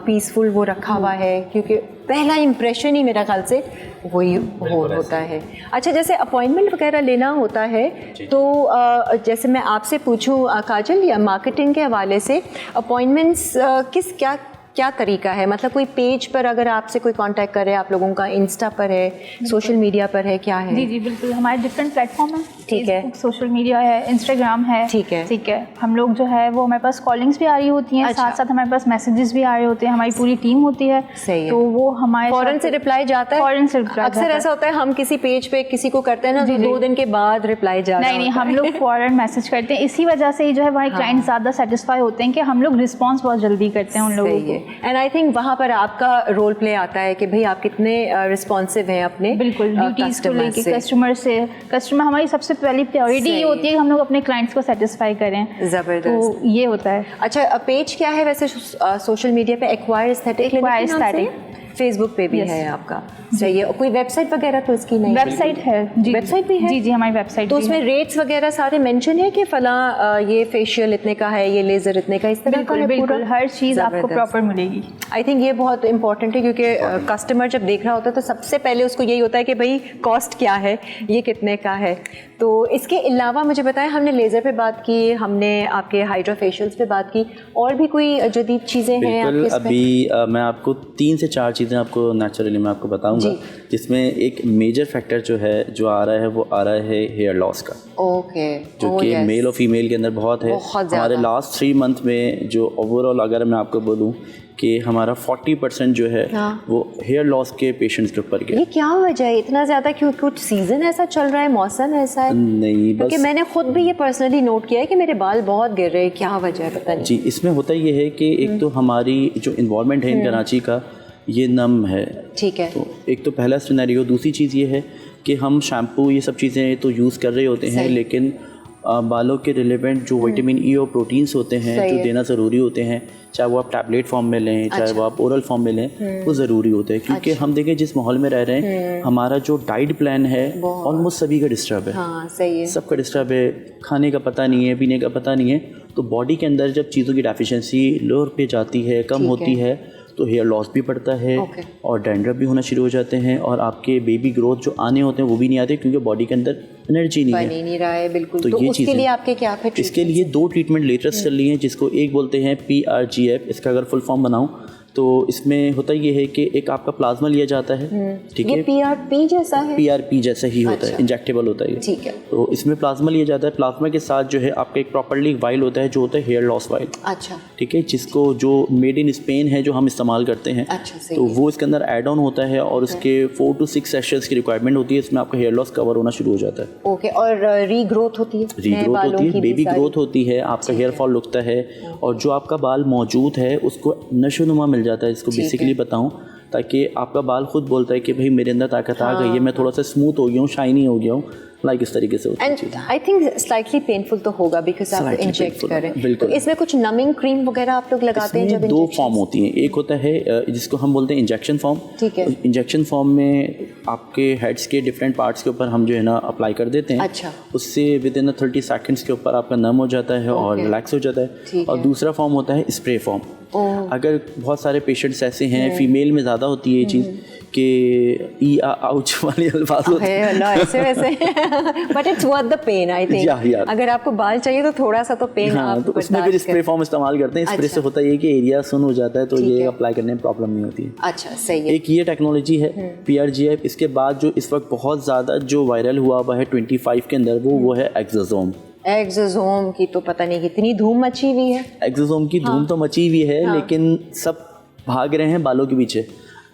पीसफुल वो रखा हुआ है, क्योंकि पहला इम्प्रेशन ही मेरा ख्याल से वही होता है। अच्छा, जैसे अपॉइंटमेंट वगैरह लेना होता है तो जैसे मैं आपसे पूछूं काजल, या मार्केटिंग के हवाले से अपॉइंटमेंट्स क्या तरीका है? मतलब कोई पेज पर अगर आपसे कोई कांटेक्ट करे, आप लोगों का इंस्टा पर है, सोशल मीडिया पर है, क्या है? जी बिल्कुल, हमारे डिफरेंट प्लेटफॉर्म है। ठीक है, सोशल मीडिया है, इंस्टाग्राम है। ठीक है। हम लोग जो है वो हमारे पास कॉलिंग्स भी आ रही होती हैं, साथ साथ हमारे पास मैसेजेस भी आ रहे होते हैं, हमारी पूरी टीम होती है। सही है। तो वो हमारे फौरन से रिप्लाई जाता है? फौरन से रिप्लाई। अक्सर ऐसा होता है हम किसी पेज पे किसी को करते हैं ना, तो 2 दिन के बाद रिप्लाई जाता है। नहीं, हम लोग फौरन मैसेज करते हैं। इसी वजह से जो है हमारे क्लाइंट ज़्यादा सेटिस्फाई होते हैं कि हम लोग रिस्पॉन्स बहुत जल्दी करते हैं उन लोगों को। एंड आई थिंक वहाँ पर आपका रोल प्ले आता है कि भाई आप कितने रिस्पॉन्सिव हैं अपने बिल्कुल ड्यूटीज़ को लेके, कस्टमर हमारी सबसे पहली प्रायोरिटी ये होती है कि हम लोग अपने क्लाइंट्स को सेटिस्फाई करें। ज़बरदस्त, तो ये होता है। अच्छा, पेज क्या है वैसे सोशल मीडिया पे? एक्वायर एस्थेटिक फेसबुक पे भी है आपका? सही है। कोई वेबसाइट वगैरह तो इसकी नहीं? वेबसाइट है जी, वेबसाइट भी है? जी हमारी वेबसाइट। तो उसमें रेट्स वगैरह सारे मेंशन है कि फला ये फेशियल इतने का है, ये लेज़र इतने का, इस तरह का है? बिल्कुल, हर चीज़ आपको प्रॉपर मिलेगी। आई थिंक ये बहुत इंपॉर्टेंट है, क्योंकि कस्टमर जब देख रहा होता है तो सबसे पहले उसको यही होता है कि भाई कॉस्ट क्या है, ये कितने का है। तो इसके अलावा मुझे बताएं, हमने लेज़र पे बात की, हमने आपके हाइड्रा फेशियल्स पे बात की, और भी कोई जदीद चीज़ें हैं आपके इसमें? अभी मैं आपको 3 से 4 चीज़ें आपको नेचुरली मैं आपको बताऊंगा, जिसमें एक मेजर फैक्टर जो है जो आ रहा है वो आ रहा है हेयर लॉस का। ओके, जो कि मेल और फीमेल के अंदर बहुत है। हमारे लास्ट 3 मंथ में जो ओवरऑल अगर मैं आपको बोलूँ कि हमारा 40% जो है वो हेयर लॉस के पेशेंट्स के ऊपर गया। ये क्या वजह है इतना ज़्यादा? क्यों, कुछ सीज़न ऐसा चल रहा है, मौसम ऐसा है? नहीं, क्योंकि मैंने खुद भी ये पर्सनली नोट किया है कि मेरे बाल बहुत गिर रहे हैं। क्या वजह है पता नहीं। जी, इसमें होता ये है कि एक तो हमारी जो इन्वायरमेंट है कराची का, ये नम है। ठीक है, तो एक तो पहला सिनेरियो। दूसरी चीज़ ये है कि हम शैम्पू ये सब चीज़ें तो यूज़ कर रहे होते हैं, लेकिन बालों के रिलेवेंट जो विटामिन ई और प्रोटीन्स होते हैं जो देना ज़रूरी होते हैं, चाहे वो आप टैबलेट फॉर्म में लें, चाहे वो आप ओरल फॉर्म में लें, वो ज़रूरी होते हैं। क्योंकि हम देखें जिस माहौल में रह रहे हैं, हमारा जो डाइट प्लान है ऑलमोस्ट सभी का डिस्टर्ब है। हाँ, सही है, सबका डिस्टर्ब है। खाने का पता नहीं है, पीने का पता नहीं है, तो बॉडी के अंदर जब चीज़ों की डेफिशिएंसी लोअर पे जाती है, कम होती है, तो हेयर लॉस भी पड़ता है और डैंड्रफ भी होना शुरू हो जाते हैं, और आपके बेबी ग्रोथ जो आने होते हैं वो भी नहीं आते, क्योंकि बॉडी के अंदर एनर्जी नहीं रहा है। बिल्कुल। तो ये उसके लिए आपके क्या है? इसके लिए 2 ट्रीटमेंट लेटेस्ट चल रही हैं, जिसको एक बोलते हैं PRGF। इसका अगर फुल फॉर्म बनाऊं तो इसमें होता ये है कि एक आपका प्लाज्मा लिया जाता है, ठीक है, PRP जैसा है, PRP जैसा ही होता है, इंजेक्टेबल होता है, ठीक है। तो इसमें प्लाज्मा लिया जाता है। प्लाज्मा के साथ जो है आपका एक प्रॉपर्ली वाइल होता है जो होता है हेयर लॉस वाइल। अच्छा, ठीक है, जिसको जो मेड इन स्पेन है जो हम इस्तेमाल करते हैं। अच्छा, तो वो इसके अंदर एड ऑन होता है और उसके 4 से 6 सेशंस की रिक्वायरमेंट होती है। इसमें आपका हेयर लॉस कवर होना शुरू हो जाता है। ओके, और रीग्रोथ होती है? रीग्रोथ होती है, बेबी ग्रोथ होती है, आपका हेयर फॉल रुकता है, और जो आपका बाल मौजूद है उसको नशोनुमा मिल जाता है। इसको बेसिकली बताऊं ताकि आपका बाल खुद बोलता है कि भाई मेरे अंदर ताकत आ गई है, मैं थोड़ा सा स्मूथ हो गया हूँ, शाइनी हो गया हूँ, लाइक इस तरीके से होती है। And I think slightly painful तो होगा बिकॉज आप इंजेक्ट कर रहे हैं। तो इसमें कुछ नमिंग क्रीम वगैरह आप लोग लगाते हैं जब? 2 फॉर्म होती हैं। एक होता है जिसको हम बोलते हैं इंजेक्शन फॉर्म। ठीक है, इंजेक्शन फॉर्म में आपके हेड्स के डिफरेंट पार्ट्स के ऊपर हम जो है ना अप्लाई कर देते हैं। अच्छा, उससे विद इन 30 सेकंड्स के ऊपर आपका नम हो जाता है और रिलैक्स हो जाता है। और दूसरा फॉर्म होता है स्प्रे फॉर्म। अगर बहुत सारे पेशेंट्स ऐसे हैं, फीमेल में ज़्यादा होती है ये चीज़ कि आउच वाले अल्फाज होते हैं ऐसे वैसे, but it's worth the pain I think. अगर आपको बाल चाहिए तो थोड़ा सा तो पेन आप तो उसमें फिर स्प्रे फॉर्म इस्तेमाल करते हैं। स्प्रे से होता है कि एरिया सुन हो जाता है, तो ये अप्लाई करने में प्रॉब्लम नहीं होती है। अच्छा, सही है। एक ये टेक्नोलॉजी है PRGF। इसके बाद जो इस वक्त बहुत ज़्यादा जो वायरल हुआ हुआ है 25 के अंदर, वो है एक्सोसोम। एक्सोसोम की तो पता नहीं कितनी धूम मची हुई है। एक्सोसोम की धूम तो मची हुई है, लेकिन सब भाग रहे हैं बालों के पीछे।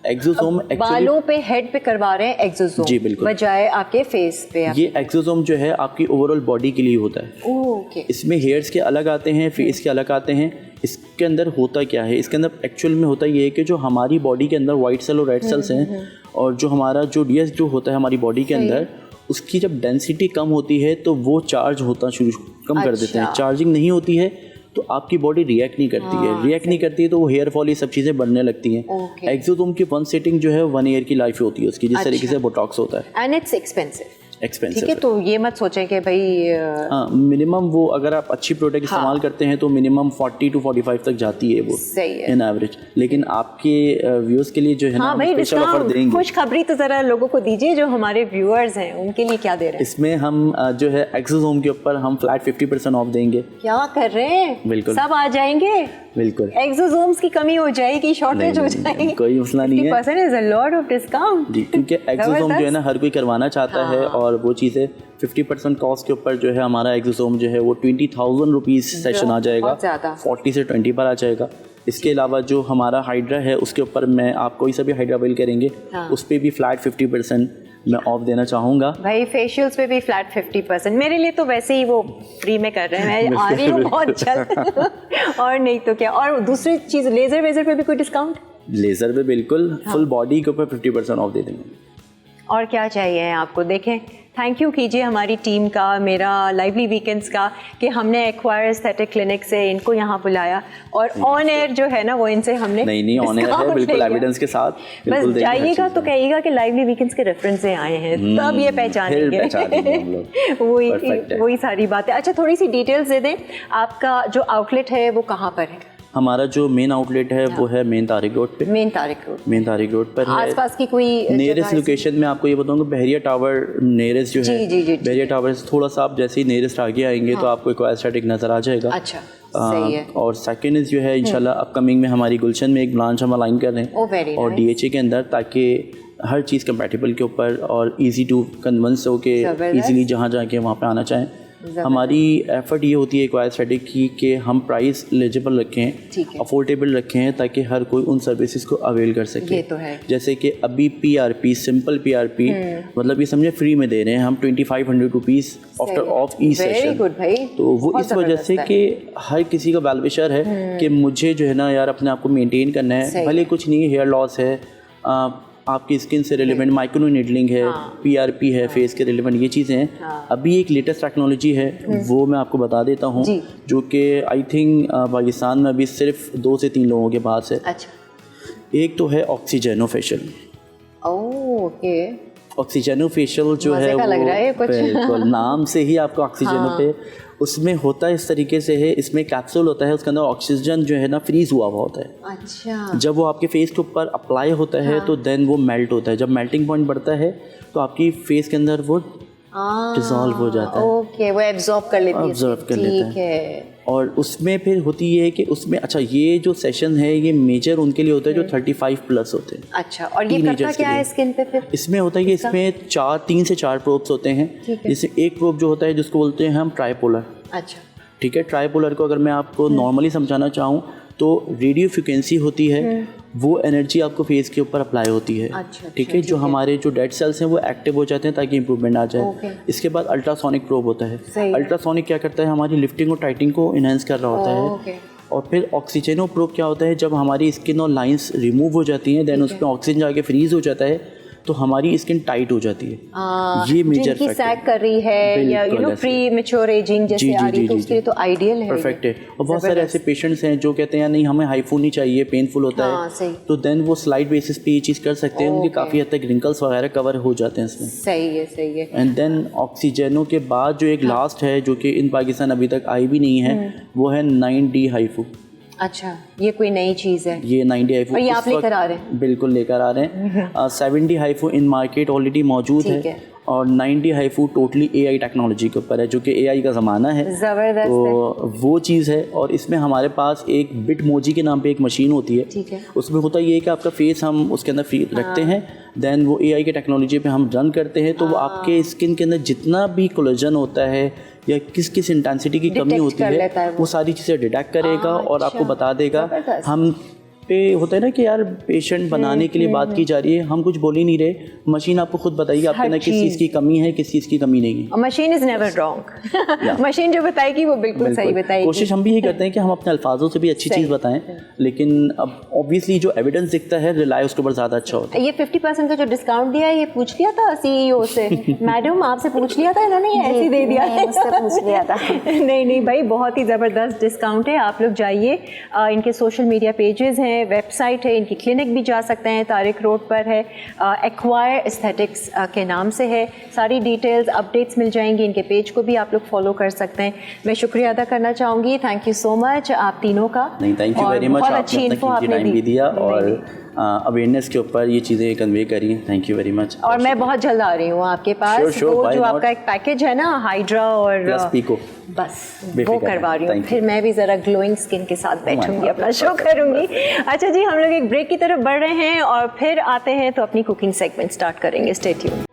एक्सोसोम बालों पे, हेड पे करवा रहे हैं एक्सोसोम, जी बिल्कुल, बजाय आपके फेस पे। ये एक्सोसोम जो है आपकी ओवरऑल बॉडी के लिए होता है। ओके, इसमें हेयर्स के अलग आते हैं, फेस के अलग आते हैं। इसके अंदर होता क्या है, इसके अंदर एक्चुअल में होता ये है कि जो हमारी बॉडी के अंदर वाइट सेल और रेड सेल्स हैं, और जो हमारा जो डीएस जो होता है हमारी बॉडी के अंदर, उसकी जब डेंसिटी कम होती है तो वो चार्ज होता कम कर देते हैं। चार्जिंग नहीं होती है तो आपकी बॉडी रिएक्ट नहीं करती है, रिएक्ट नहीं करती है तो वो हेयर फॉल, ये सब चीज़ें बनने लगती हैं। एक्सोसोम की 1 सेटिंग जो है 1 ईयर की लाइफ होती है उसकी, जिस तरीके से बोटॉक्स होता है। And it's expensive. एक्सपेंसिव ठीक है, तो ये मत सोचें कि भाई हाँ, मिनिमम वो अगर आप अच्छी प्रोडक्ट इस्तेमाल करते हैं तो मिनिमम 40 to 45 तक जाती है वो, सही है इन एवरेज। लेकिन आपके व्यूअर्स के लिए जो है ना, भाई स्पेशल ऑफर देंगे। खुशखबरी तो जरा लोगों को दीजिए, जो हमारे व्यूअर्स हैं उनके लिए क्या दे रहे हैं? इसमें हम जो है एक्सोसोम के ऊपर हम फ्लैट 50% ऑफ देंगे। क्या कर रहे हैं? बिल्कुल, सब आ जाएंगे। बिल्कुल, एक्सोसोम्स की कमी हो जाएगी, शॉर्टेज हो जाएगी, कोई मसला नहीं है। 50% is a lot of discount जी, क्योंकि एक्सोसोम जो है ना हर कोई करवाना चाहता है, और वो चीज़ें 50% कॉस्ट के ऊपर जो है हमारा एक्सोसोम जो है वो 20,000 रुपीज़ सेशन आ जाएगा, 40 से 20 पर आ जाएगा। इसके अलावा जो हमारा हाइड्रा है उसके ऊपर मैं आप कोई सा भी हाइड्रा ऑयल करेंगे उस पर भी फ्लैट 50% मैं ऑफ देना चाहूँगा। भाई फेशियल्स पे भी फ्लैट 50%। मेरे लिए तो वैसे ही वो फ्री में कर रहे हैं, मैं आ रही हूँ बहुत जल्द और नहीं तो क्या। और दूसरी चीज़, लेज़र वेज़र पे भी कोई डिस्काउंट? लेज़र पे बिल्कुल फुल बॉडी के ऊपर 50% ऑफ दे देंगे। और क्या चाहिए आपको? देखें, थैंक यू कीजिए हमारी टीम का, मेरा लाइवली वीकेंड्स का, कि हमने एक्वायर एस्थेटिक क्लिनिक से इनको यहाँ बुलाया, और ऑन एयर जो है ना वो इनसे हमने नहीं ऑन एयर है, बिल्कुल एविडेंस के साथ। बस जाइएगा तो कहिएगा कि लाइवली वीकेंड्स के रेफरेंस से आए हैं, तब ये पहचानेंगे। वही सारी बातें। अच्छा, थोड़ी सी डिटेल्स दे दें, आपका जो आउटलेट है वो कहाँ पर है? हमारा जो मेन आउटलेट है वो है मेन तारिक रोड पे। मेन तारिक रोड पर है। आसपास की कोई नियरेस्ट लोकेशन में आपको ये बताऊंगा, बहरिया टावर नियरेस्ट जो है। जी, बहरिया टावर से थोड़ा सा आप जैसे ही नियरेस्ट आगे आएंगे तो आपको एक एस्थेटिक नजर आ जाएगा। अच्छा, सही है। और सेकंड जो है इंशाल्लाह अपकमिंग में हमारी गुलशन में एक ब्रांच हम अलाइन कर रहे हैं, और DHA के अंदर, ताकि हर चीज़ कंपैटिबल के ऊपर और इजी टू कन्विंस हो के इजीली जहाँ जाके वहाँ पे आना चाहें। हमारी एफर्ट ये होती है एक्वायर एस्थेटिक की कि हम प्राइस एलिजिबल रखें, अफोर्डेबल रखें, ताकि हर कोई उन सर्विसेज को अवेल कर सके। ये तो है। जैसे कि अभी PRP, सिंपल PRP, मतलब ये समझे फ्री में दे रहे हैं हम 2500 rupees after of E session. तो वो इस वजह से कि हर किसी का वेल विशर है कि मुझे जो है ना यार अपने आप को मेनटेन करना है, भले कुछ नहीं, हेयर लॉस है, आपकी स्किन से रिलेवेंट माइक्रो नीडलिंग है, PRP है, फेस के रिलेवेंट ये चीज़ें हैं। अभी एक लेटेस्ट टेक्नोलॉजी है, वो मैं आपको बता देता हूँ, जो कि आई थिंक पाकिस्तान में अभी सिर्फ 2 से 3 लोगों के पास है। अच्छा। एक तो है ऑक्सीजनो फेशियल। ओके। ऑक्सीजनो फेशियल जो है वो बिल्कुल नाम से ही आपको ऑक्सीजनो पे, उसमें होता है इस तरीके से है, इसमें कैप्सूल होता है, उसके अंदर ऑक्सीजन जो है ना फ्रीज हुआ हुआ होता है। अच्छा। जब वो आपके फेस के ऊपर अप्लाई होता है तो देन वो मेल्ट होता है, जब मेल्टिंग पॉइंट बढ़ता है तो आपकी फेस के अंदर वो डिसॉल्व हो जाता है। ओके, वो एब्जॉर्ब कर लेती है। ऑब्जर्व कर लेता है। और उसमें फिर होती है कि उसमें अच्छा ये जो सेशन है ये मेजर उनके लिए होता है जो 35 प्लस होते हैं। अच्छा, और ये करता क्या है स्किन पे फिर? इसमें होता है कि इसमें 3 से 4 प्रोब्स होते हैं। जैसे एक प्रोब जो होता है जिसको बोलते हैं हम ट्राइपोलर। अच्छा, ठीक है। ट्राइपोलर को अगर मैं आपको नॉर्मली समझाना चाहूँ तो रेडियो फ्रिक्वेंसी होती है, वो एनर्जी आपको फेस के ऊपर अप्लाई होती है। अच्छा, ठीक है। जो हमारे जो डेड सेल्स हैं वो एक्टिव हो जाते हैं ताकि इंप्रूवमेंट आ जाए। इसके बाद अल्ट्रासोनिक प्रोब होता है। अल्ट्रासोनिक क्या करता है, हमारी लिफ्टिंग और टाइटिंग को इनहेंस कर रहा होता है। और फिर ऑक्सीजनो प्रोब क्या होता है, जब हमारी स्किन और लाइंस रिमूव हो जाती हैं देन उसमें ऑक्सीजन जाके फ्रीज हो जाता है तो हमारी स्किन टाइट हो जाती है। ये मेजर फैक्टर सैग कर रही है या प्री मैच्योर एजिंग जैसे आ रही है, तो उसके लिए तो आइडियल है, परफेक्ट है। और बहुत सारे ऐसे पेशेंट्स हैं जो कहते हैं नहीं हमें हाइफू नहीं चाहिए, पेनफुल होता है, तो देन वो स्लाइड बेसिस पे ये चीज़ कर सकते हैं, उनके काफ़ी हद तक रिंकल्स वगैरह कवर हो जाते हैं इसमें। सही है। एंड देन ऑक्सीजनो के बाद जो एक लास्ट है जो कि इन पाकिस्तान अभी तक आई भी नहीं है, वो है 9D हाइफू। अच्छा, ये कोई नई चीज़ है? ये 9D हाइफू और ये आप लेकर आ रहे हैं? बिल्कुल लेकर आ रहे हैं। 7D हाइफू इन मार्केट ऑलरेडी मौजूद है, और 9D HIFU totally AI technology के ऊपर है, जो कि AI का ज़माना है, ज़बरदस्त तो वो चीज़ है। और इसमें हमारे पास एक बिटमोजी के नाम पे एक मशीन होती है। ठीक है। उसमें होता ये है कि आपका फेस हम उसके अंदर फ्री रखते हैं, देन वो AI के टेक्नोलॉजी पे हम रन करते हैं, तो वो आपके स्किन के अंदर जितना भी कोलेजन होता है या किस किस इंटेंसिटी की कमी होती है वो सारी चीज़ें डिटेक्ट करेगा और आपको बता देगा। हम पे होता है ना कि यार पेशेंट बनाने के लिए बात की जा रही है, हम कुछ बोल ही नहीं रहे, मशीन आपको खुद बताएगी आपके अंदर किस चीज़ की कमी है, किस चीज़ की कमी नहीं है। Machine is never wrong, machine जो बताएगी वो बिल्कुल सही बताएगी। कोशिश हम भी यही करते हैं कि हम अपने अल्फाजों से भी अच्छी चीज़ बताएं, लेकिन अब ऑब्वियसली जो एविडेंस दिखता है रिलाय उसके ऊपर ज़्यादा अच्छा होता है। ये 50% का जो डिस्काउंट दिया है ये पूछ लिया था CEO से, मैडम आपसे पूछ लिया था, इन्होंने ये ऐसे दे दिया है? मुझसे पूछ लिया था। नहीं भाई, बहुत ही ज़बरदस्त डिस्काउंट है, आप लोग जाइए, इनके सोशल मीडिया पेजेस हैं, वेबसाइट है, इनकी क्लिनिक भी जा सकते हैं, तारिक रोड पर है, एक्वायर एस्थेटिक्स के नाम से है। सारी डिटेल्स अपडेट्स मिल जाएंगी, इनके पेज को भी आप लोग फॉलो कर सकते हैं। मैं शुक्रिया अदा करना चाहूँगी, थैंक यू सो मच आप तीनों का। नहीं, थैंक यू वेरी मच, बहुत अच्छी इन्फो आपने टाइम भी दिया और अवेयरनेस के ऊपर ये चीज़ें कन्वे करी हैं। Thank you very much. और मैं बहुत जल्द आ रही हूँ आपके पास। वो जो आपका एक पैकेज है ना, हाइड्रा और पीको, बस वो करवा रही हूँ, फिर मैं भी ज़रा ग्लोइंग स्किन के साथ बैठूंगी, अपना शो करूंगी। अच्छा जी, हम लोग एक ब्रेक की तरफ बढ़ रहे हैं और फिर आते हैं तो अपनी कुकिंग सेगमेंट स्टार्ट करेंगे। Stay tuned.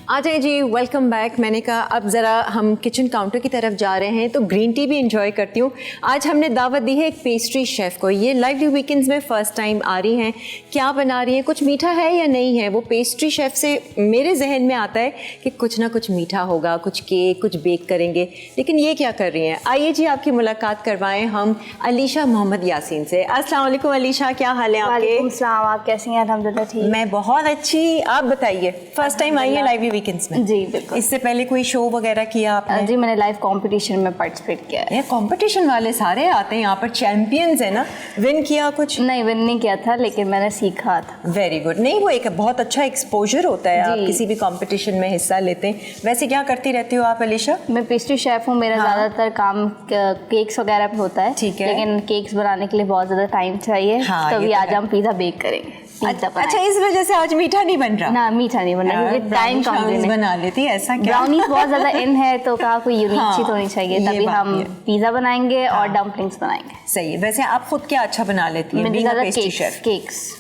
आ जाए जी, वेलकम बैक। मैंने कहा अब ज़रा हम किचन काउंटर की तरफ जा रहे हैं तो ग्रीन टी भी इंजॉय करती हूँ। आज हमने दावत दी है एक पेस्ट्री शेफ़ को, ये लाइवली वीकेंड्स में फ़र्स्ट टाइम आ रही हैं। क्या बना रही हैं, कुछ मीठा है या नहीं है, वो पेस्ट्री शेफ़ से मेरे जहन में आता है कि कुछ ना कुछ मीठा होगा, कुछ केक, कुछ बेक करेंगे, लेकिन ये क्या कर रही हैं? आइए जी, आपकी मुलाकात करवाएं हम अलीशा मोहम्मद यासीन से। अस्सलाम वालेकुम अलीशा, क्या हाल है आपके? वालेकुम सलाम, आप कैसी हैं? अल्हम्दुलिल्लाह ठीक। मैं बहुत अच्छी, आप बताइए। फर्स्ट टाइम आई है लाइवली वीकेंड्स में? जी बिल्कुल। इससे पहले कोई शो वगैरह किया आपने? जी मैंने लाइव कंपटीशन में पार्टिसिपेट किया है। ये कंपटीशन वाले सारे आते हैं यहाँ पर, चैंपियंस है ना। विन किया कुछ? नहीं, विन नहीं किया था, लेकिन मैंने सीखा था। Very good. नहीं, वो एक बहुत अच्छा एक्सपोजर होता है, आप किसी भी कंपटीशन में हिस्सा लेते हैं। वैसे क्या करती रहती हो आप अलीशा? मैं पेस्ट्री शेफ हूँ, मेरा ज़्यादातर काम केक्स वगैरह पे होता है। ठीक है। लेकिन केक्स बनाने के लिए बहुत ज़्यादा टाइम चाहिए, तभी आज हम पिज़्ज़ा बेक करेंगे। अच्छा, इस वजह से आज मीठा नहीं बन रहा? ना, मीठा नहीं बन रहा, क्योंकि टाइम कम बना लेती है। ऐसा क्या? ब्राउनीज बहुत ज़्यादा इन है, तो कहा कोई यूनिक चीज़ होनी चाहिए, तभी हम पिज़्ज़ा बनाएंगे और डम्पलिंग्स बनाएंगे। सही है। वैसे आप खुद क्या अच्छा बना लेती हैं?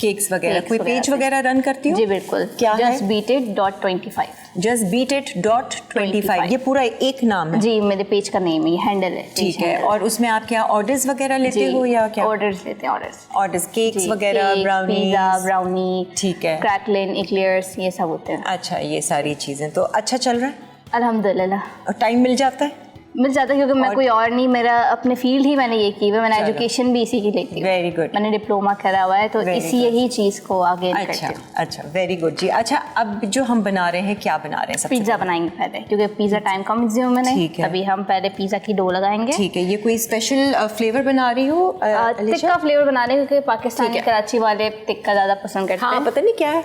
केक्स वगैरह। कोई पेज वगैरह रन करती हो? जी बिल्कुल। क्या है? justbeatit.25। justbeatit.25, ये पूरा एक नाम है? जी, मेरे पेज का नेम ही हैंडल है। ठीक है। और उसमें आप क्या ऑर्डर्स वगैरह लेते हो या क्या? ऑर्डर्स लेते हैं, ऑर्डर्स केक्स वगैरह, ब्राउनी, ठीक है, क्रैकलिन, एक्लेयर्स, ये सब होते हैं। अच्छा, ये सारी चीज़ें तो अच्छा चल रहा है अल्हम्दुलिल्लाह। और टाइम मिल जाता है? मिल जाता है, क्योंकि मैं कोई और नहीं, मेरा अपने फील्ड ही मैंने ये की है, मैंने एजुकेशन भी इसी की लेती हूँ। Very good. मैंने डिप्लोमा करा हुआ है, तो इसी यही चीज़ को आगे अच्छा, वेरी गुड जी। अच्छा, अब जो हम बना रहे हैं, क्या बना रहे हैं? सबसे पिज़्ज़ा बनाएंगे पहले, क्योंकि पिज़्ज़ा टाइम कंज्यूम है, ठीक है। तभी हम पहले पिज़्ज़ा की डो लगाएंगे। ठीक है। ये कोई स्पेशल फ्लेवर बना रही हो? तिक्का फ्लेवर बना रहे हैं, क्योंकि पाकिस्तानी कराची वाले तिक्का ज़्यादा पसंद करते हैं। हाँ, पता नहीं क्या है,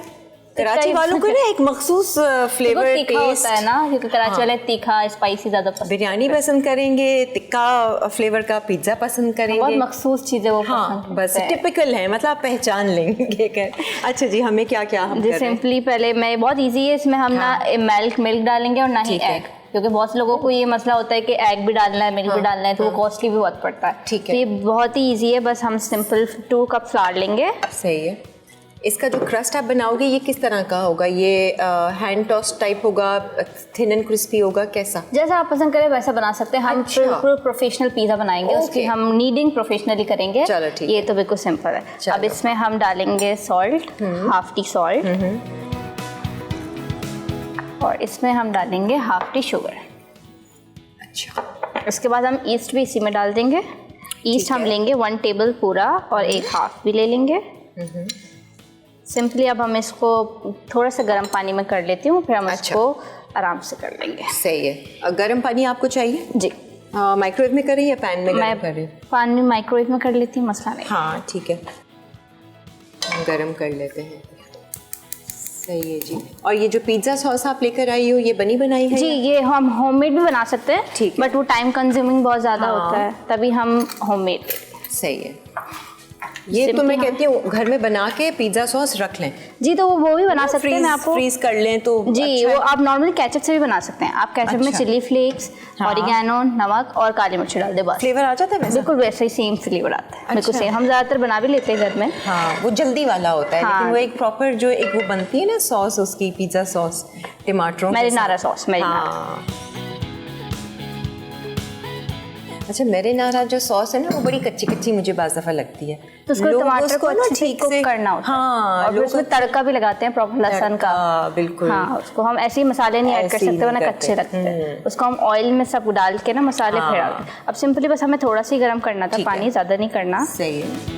कराची वालों को ना एक मखसूस फ्लेवर तीखा होता है ना, क्योंकि कराची वाले तीखा स्पाइसी ज़्यादा पसंद। बिरयानी पसंद करेंगे, तिक्का फ्लेवर का पिज्ज़ा पसंद करेंगे, बहुत मखसूस चीज़ें वो हाँ, बस टिपिकल है, मतलब आप पहचान लेंगे। अच्छा जी, हमें क्या क्या हम जी सिंपली पहले मैं, बहुत ईजी है, इसमें हम ना मिल्क डालेंगे और ना ही एग, क्योंकि बहुत से लोगों को ये मसला होता है कि एग भी डालना है, मिल्क भी डालना है, तो वो कॉस्टली भी बहुत पड़ता है। ठीक है। तो ये बहुत ही ईजी है, बस हम सिंपल 2 कप फ्लावर लेंगे। सही है। इसका जो क्रस्ट आप बनाओगे ये किस तरह का होगा? ये हैंड टॉस्ट टाइप होगा, थिन एंड क्रिस्पी होगा, कैसा? जैसा आप पसंद करें वैसा बना सकते हैं। हम प्रोफेशनल पिज़्ज़ा बनाएंगे, उसकी हम नीडिंग प्रोफेशनली करेंगे। चलो ठीक। ये तो बिल्कुल सिंपल है। अब इसमें हम डालेंगे सॉल्ट, हाफ टी सॉल्ट, और इसमें हम डालेंगे हाफ टी शुगर। अच्छा। उसके बाद हम ईस्ट भी इसी में डाल देंगे। ईस्ट हम लेंगे 1 टेबल पूरा और 1 हाफ भी ले लेंगे। सिंपली अब हम इसको थोड़ा सा गर्म पानी में कर लेती हूँ, फिर हम इसको आराम से कर लेंगे। सही है। गर्म पानी आपको चाहिए? जी। माइक्रोवेव में करें या पैन में गर्म करें? पानी माइक्रोवेव में कर लेती हूँ, मसला नहीं। हाँ ठीक है, गर्म कर लेते हैं। सही है जी। और ये जो पिज़्ज़ा सॉस आप लेकर आई हो, ये बनी बनाई है? जी, ये हम होममेड भी बना सकते हैं, ठीक है, बट वो टाइम कंज्यूमिंग बहुत ज़्यादा होता है, तभी हम होममेड। सही है। ये तो मैं कहती हूँ घर में बना के पिज़्ज़ा सॉस रख लें। जी, तो वो भी बना सकते हैं। मैं आपको फ्रीज कर लें तो जी अच्छा, वो आप नॉर्मली केचप से भी बना सकते हैं। आप केचप में चिली फ्लेक्स, ऑरिगेनो, नमक और काली मिर्च डाल दे, बस फ्लेवर आ जाता है। बिल्कुल वैसे ही सेम फ्लेवर आता है। बिल्कुल सेम। हम ज़्यादातर बना भी लेते हैं घर में। हाँ, वो जल्दी वाला होता है। लेकिन वो एक प्रॉपर जो एक वो बनती है ना सॉस, उसकी पिज़्ज़ा सॉस टमाटरों, मैरिनारा सॉस, मैरिनारा। अच्छा, मैरिनारा जो सॉस है ना वो बड़ी कच्ची कच्ची मुझे बाज़ दफ़ा लगती है, तो उसको लोग टमाटर को ना अच्छे से ठीक कुक से करना होता है। हाँ, और फिर उसमें तड़का भी लगाते हैं प्रॉपर लहसुन का। बिल्कुल। हाँ, उसको हम ऐसे ही मसाले नहीं ऐड कर ऐसे ही सकते वरना नहीं कच्चे करते। लगते हैं। उसको हम ऑयल में सब डाल के ना मसाले फिर डालते हैं। अब सिंपली बस हमें थोड़ा सा ही गर्म करना था, ठीक है। पानी ज़्यादा नहीं करना। सही है।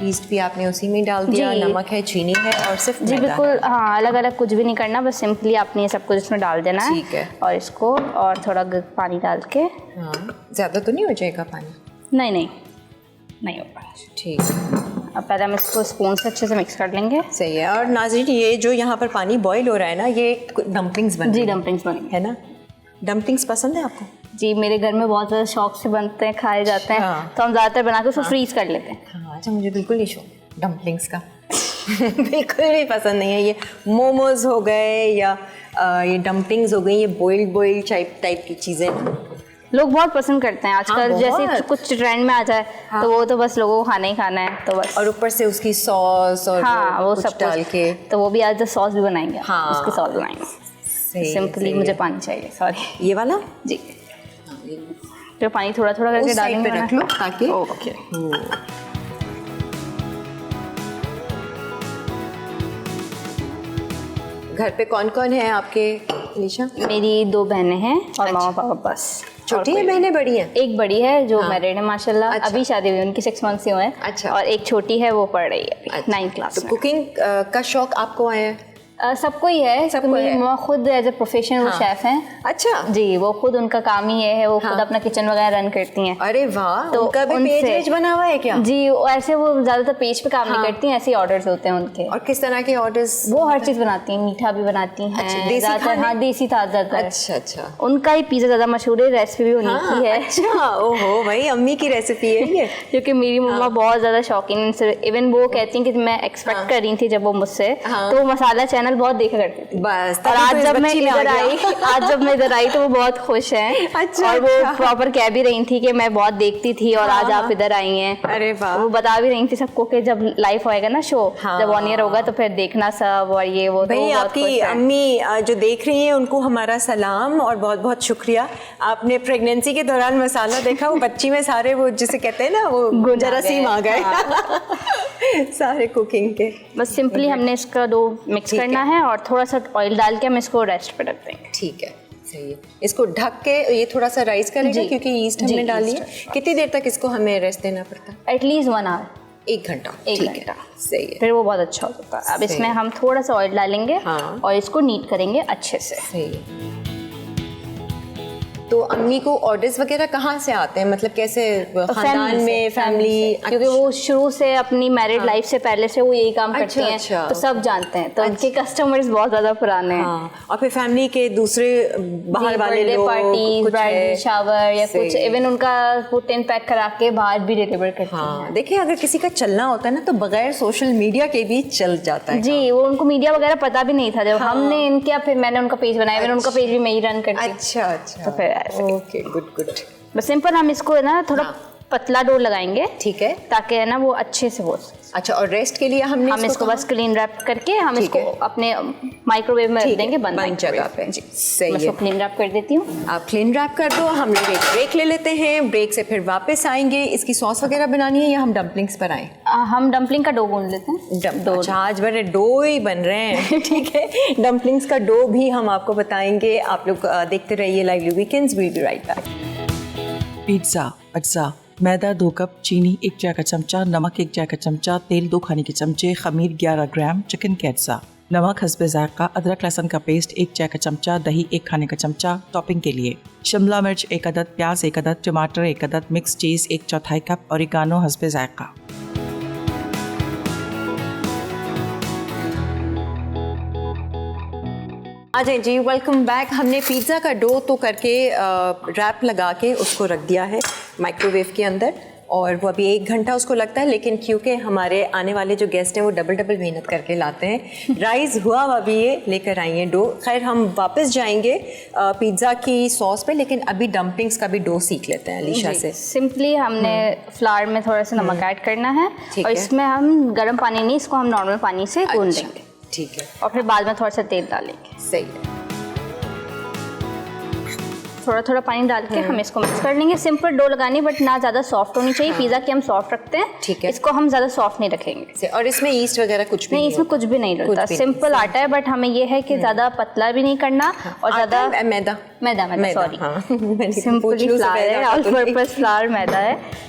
ईस्ट भी आपने उसी में डाल दिया, जी। नमक है, चीनी है और सिर्फ जी मैदा बिल्कुल, है। हाँ, अलग अलग कुछ भी नहीं करना, बस सिंपली आपने ये सब कुछ इसमें डाल देना है। ठीक है। और इसको और थोड़ा पानी डाल के। हाँ, ज़्यादा तो नहीं हो जाएगा पानी? नहीं नहीं नहीं होगा। ठीक है। अब पहले हम इसको स्पून से अच्छे से मिक्स कर लेंगे। सही है। और नाज़रीन, ये जो यहाँ पर पानी बॉईल हो रहा है ना, ये डम्पलिंग्स बन जी रही हैं, डम्पलिंग्स बनेंगे। है ना? डम्पलिंग्स पसंद है आपको? जी, मेरे घर में बहुत ज़्यादा शौक से बनते हैं, खाए जाते हैं। हाँ। तो हम ज़्यादातर बना के उसको फ्रीज कर लेते हैं। हाँ, अच्छा, मुझे बिल्कुल नहीं शौक डम्पलिंग्स का बिल्कुल भी पसंद नहीं है। ये मोमोज हो गए या ये डम्पलिंग्स हो गई, ये बॉइल्ड टाइप की चीज़ें लोग बहुत पसंद करते हैं आजकल। हाँ, जैसे बहुत। कुछ ट्रेंड में आ जाए तो वो तो बस लोगों को खाना ही खाना है, तो बस। और ऊपर से उसकी सॉस और हाँ, वो कुछ सब डाल कुछ। के। तो वो भी आज सॉस भी बनाएंगे। हाँ। उसकी सॉस बनाएंगे। सही सिंपली मुझे पानी चाहिए, सॉरी। ये वाला जी, तो पानी थोड़ा थोड़ा करके उस साइड डालेंगे पे रख लो ताकि ओके। घर पे कौन कौन है आपके, अलीशा? मेरी 2 बहनें हैं और मामा पापा बस। छोटी है बहनें, बड़ी हैं? एक बड़ी है जो मैरिड है माशाल्लाह। अच्छा। अभी शादी हुई, उनकी 6 मंथ्स ही हुए हैं। अच्छा। और एक छोटी है, वो पढ़ रही है अभी 9th क्लास तो में। कुकिंग का शौक आपको आया है? सबको ही है। सबको है। मेरी माँ खुद एज ए प्रोफेशन वो शेफ हैं। अच्छा। जी, वो खुद, उनका काम ही है, वो खुद अपना किचन वगैरह रन करती हैं। अरे वाह, तो उनका भी उनसे- पेज बना हुआ है क्या? जी, ऐसे वो ज़्यादातर पेज पे काम नहीं करती हैं, ऐसे ही ऑर्डर्स होते हैं उनके। और किस तरह के ऑर्डर्स? वो हर चीज़ बनाती हैं, मीठा भी बनाती हैं। अच्छा, देसी ज़्यादातर खाने? हाँ, देसी था ज़्यादातर। अच्छा अच्छा। उनका ही पिज़्ज़ा ज़्यादा मशहूर है, रेसिपी भी उन्हीं की है। अच्छा, ओहो भाई, अम्मी की रेसिपी है ये। क्योंकि मेरी मम्मा बहुत ज़्यादा शौकीन से, इवन वो कहती हैं कि मैं एक्सपेक्ट कर रही थी जब वो मुझसे, तो वो मसाला चैनल बहुत देखा करती थी। बस, और तभी आज तो जब मैं बच्ची में आ इधर गया। आई आज जब मैं इधर आई तो वो बहुत खुश हैं। अच्छा, और वो अच्छा। प्रॉपर कह भी रही थी कि मैं बहुत देखती थी और आज आप इधर आई हैं। अरे वाह। वो बता भी रही थी सबको कि जब लाइव होएगा ना शो, जब ऑन ईयर होगा तो फिर देखना सब और ये वो। तो भाई, वो बहुत आपकी खुश हैं। अम्मी जो देख रही हैं उनको हमारा सलाम और बहुत बहुत शुक्रिया। आपने प्रेगनेंसी के दौरान मसाला देखा, वो बच्ची में सारे वो जिसे कहते हैं ना, वो गुण आ जरासीम आ गए सारे कुकिंग के। बस सिंपली हमने इसका डो मिक्स ठीक करना है और थोड़ा सा ऑयल डाल के हम इसको रेस्ट पे रख देंगे। ठीक है, सही है। इसको ढक के ये थोड़ा सा राइस करेगा जी। क्योंकि ईस्ट जी, हमने डाली है। ईस्ट। कितनी देर तक इसको हमें रेस्ट देना पड़ता है? एटलीस्ट 1 आवर, 1 घंटा। 1 ठीक है, घंटा। सही है। फिर वो बहुत अच्छा हो जाता है। अब सही इसमें है। हम थोड़ा सा ऑयल डालेंगे हाँ। और इसको नीट करेंगे अच्छे से। सही है। तो अम्मी को ऑर्डर्स वगैरह कहाँ से आते हैं, मतलब कैसे, खानदान में, फैमिली? क्योंकि वो शुरू से अपनी मैरिड लाइफ से पहले से वो यही काम करती हैं, अच्छा, तो सब जानते हैं, तो उनके कस्टमर्स बहुत ज्यादा पुराने हैं। हाँ, और फिर फैमिली के दूसरे बाहर वाले लोग, पार्टी, कुछ ब्राइडल है। शावर या सही। कुछ, इवन उनका वो टिन पैक करा के बाहर भी डिलीवर करते हैं। हाँ, देखिए, अगर किसी का चलना होता है ना तो बगैर सोशल मीडिया के भी चल जाता है। जी, वो उनको मीडिया वगैरह पता भी नहीं था जब हमने इनके, फिर मैंने उनका पेज बनाया, फिर उनका पेज भी मैं ही रन करती हूँ। अच्छा अच्छा। तो फिर ऐसे। Okay, good good. बस सिंपल हम इसको है ना थोड़ा पतला डो लगाएंगे, ठीक है। ताकि है ना वो अच्छे से हो। अच्छा, और रेस्ट के लिए हम इसको बस क्लीन रैप करके हम ठीक इसको है। अपने माइक्रोवेव में रख देंगे, बंद जगह पे। जी, सही मैं है। इसको क्लीन रैप कर देती हूँ। आप क्लीन रैप कर दो, हम लोग एक ब्रेक ले लेते हैं, ब्रेक से फिर वापस आएंगे। इसकी सॉस वगैरह बनानी है या हम डम्पलिंग्स पर आए? हम डम्पलिंग का डो गूंद लेते हैं। अच्छा, आज बड़े डो ही बन रहे हैं। ठीक है, डम्पलिंग्स का डो भी हम आपको बताएंगे। आप लोग देखते रहिए lively weekends. We will be right back. Pizza, अज्जा, मैदा 2 कप, चीनी 1 चाय का चमचा, नमक 1 चाय का चमचा, तेल 2 खाने के चमचे, खमीर 11 ग्राम, चिकन कैट्सा, नमक हस्बे ज़ायक़ा, अदरक लहसुन का पेस्ट 1 चाय का चमचा, दही 1 खाने का चमचा। टॉपिंग के लिए शिमला मिर्च 1 अदद, प्याज 1 अदद, टमाटर 1 अदद, मिक्स चीज़ 1/4 कप, ओरिगानो हस्बे ज़ायक़ा। आ जाए जी, वेलकम बैक। हमने पिज़्ज़ा का डो तो करके रैप लगा के उसको रख दिया है माइक्रोवेव के अंदर, और वो अभी 1 घंटा उसको लगता है। लेकिन क्योंकि हमारे आने वाले जो गेस्ट हैं वो डबल मेहनत करके लाते हैं, राइस हुआ अभी ये लेकर आई हैं डो। खैर, हम वापस जाएंगे पिज़्ज़ा की सॉस पे, लेकिन अभी डम्पलिंग्स का भी डो सीख लेते हैं अलीशा से। सिंपली हमने फ्लावर में थोड़ा सा नमक ऐड करना है ठीक और है। इसमें हम गर्म पानी नहीं, इसको हम नॉर्मल पानी से गूंद अच्छा, देंगे ठीक है, और फिर बाद में थोड़ा सा तेल डालेंगे। सही है। थोड़ा थोड़ा पानी डाल के हम इसको मिक्स कर लेंगे। सिंपल डो लगानी, बट ना ज़्यादा सॉफ्ट होनी चाहिए। पिज़्ज़ा की हम सॉफ्ट रखते हैं, ठीक है। इसको हम ज़्यादा सॉफ्ट नहीं रखेंगे। और इसमें ईस्ट वगैरह कुछ भी नहीं, इसमें कुछ भी नहीं डलता, सिंपल आटा है। बट हमें ये है कि ज़्यादा पतला भी नहीं करना और ज़्यादा मैदा सॉरी सिंपली फ्लावर है, ऑल पर्पस फ्लावर मैदा है।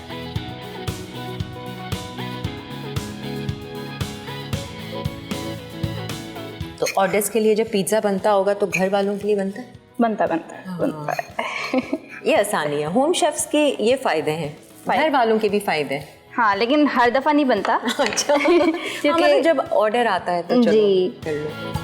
तो ऑर्डर्स के लिए जब पिज़्ज़ा बनता होगा तो घर वालों के लिए बनता है? बनता है। ये आसानी है, होम शेफ्स के ये फ़ायदे हैं, घर वालों के भी फ़ायदे हैं। हाँ, लेकिन हर दफ़ा नहीं बनता। अच्छा क्योंकि मतलब जब ऑर्डर आता है तो चलो जी कर लो।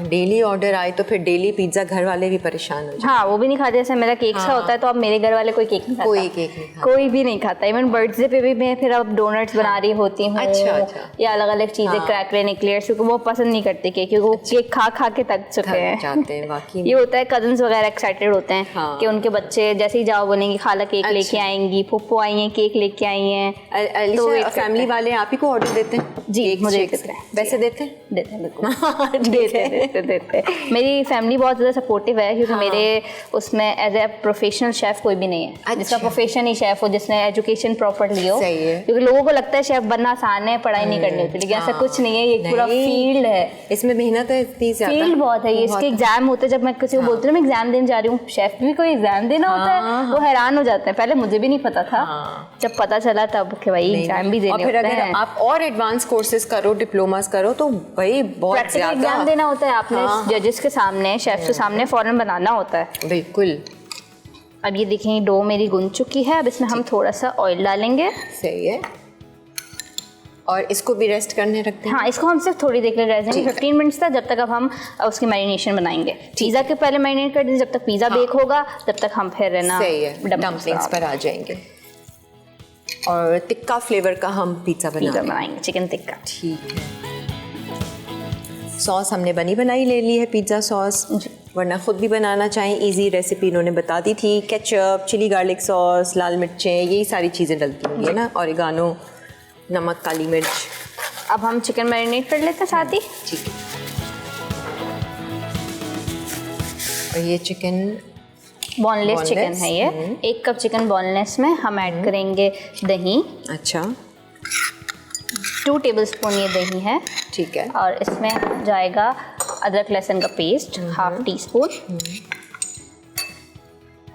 डेली ऑर्डर आए तो फिर डेली पिज़्ज़ा घर वाले भी परेशान हो जाते हाँ, वो भी नहीं खाते। जैसे मेरा केक सा होता है तो अब मेरे घर वाले कोई केक नहीं खाता, कोई केक नहीं खाता। कोई भी नहीं खाता। इवन बर्थडे पे भी मैं फिर अब डोनट्स बना रही होती हूँ, अच्छा। या अलग अलग चीज़ें, क्रैकरे निकलेयर्स, क्योंकि वो पसंद नहीं करते केक, क्योंकि वो केक खा खा के थक चुके हैं। जाते हैं वाकई ये होता है, कजन्स वगैरह एक्साइटेड होते हैं कि उनके बच्चे जैसे ही जाओ बोलेंगे खाला केक लेके आएंगी, फूफू आई हैं केक लेके आई हैं। तो फैमिली वाले आप ही को ऑर्डर देते हैं? जी, मुझे देते हैं। वैसे देते हैं? देते हैं, बिल्कुल देते। मेरी फैमिली बहुत ज़्यादा सपोर्टिव है, क्योंकि मेरे उसमें एज ए प्रोफेशनल शेफ़ कोई भी नहीं है जिसका प्रोफेशन ही शेफ़ हो, जिसने एजुकेशन प्रॉपर ली हो। सही है। क्योंकि लोगों को लगता है शेफ़ बनना आसान है, पढ़ाई नहीं करनी होती, लेकिन ऐसा कुछ नहीं है। ये पूरा फील्ड है, इसमें मेहनत है इतनी ज़्यादा, फील्ड बहुत है। ये इसके एग्जाम होते हैं। जब मैं किसी को बोलती हूँ मैं एग्जाम देने जा रही हूँ, शेफ़ भी कोई एग्जाम देना होता है, वो हैरान हो जाते हैं। पहले मुझे भी नहीं पता था, जब पता चला तब कि भाई एग्जाम भी देने होते हैं। और फिर अगर आप और एडवांस कोर्सेज करो, डिप्लोमास करो, तो भाई बहुत प्रैक्टिकल एग्जाम देना होता है। आपने जजेस के सामने, शेफ के सामने फौरन बनाना होता है। बिल्कुल। अब ये देखें डो मेरी गुंद चुकी है। अब इसमें हम थोड़ा सा ऑयल डालेंगे। सही है। और इसको भी रेस्ट करने रखते हैं? हाँ, इसको हम सिर्फ थोड़ी देर के लिए रेस्ट देंगे, 15 मिनट्स तक, जब तक अब हम उसकी मैरिनेशन बनाएंगे। पिज़्ज़ा के पहले मैरिनेट कर दें, जब तक पिज़्ज़ा बेक होगा तब तक हम फिर है ना डम्पलिंग्स पर आ जाएंगे। और टिक्का फ्लेवर का हम पिज़्ज़ा बनाएंगे, चिकन टिक्का। ठीक है। सॉस हमने बनी बनाई ले ली है, पिज़्ज़ा सॉस, वरना खुद भी बनाना चाहें इजी रेसिपी इन्होंने बता दी थी। केचप, चिली गार्लिक सॉस, लाल मिर्चें, यही सारी चीज़ें डलती होंगी है ना, ऑरिगानो, नमक, काली मिर्च। अब हम चिकन मैरिनेट कर लेते हैं साथ ही। ठीक है। और ये चिकन बोनलेस चिकन है ये। 1 कप चिकन बोनलेस में हम ऐड करेंगे दही। अच्छा। 2 टेबलस्पून ये दही है। ठीक है। और इसमें जाएगा अदरक लहसुन का पेस्ट, ½ टीस्पून।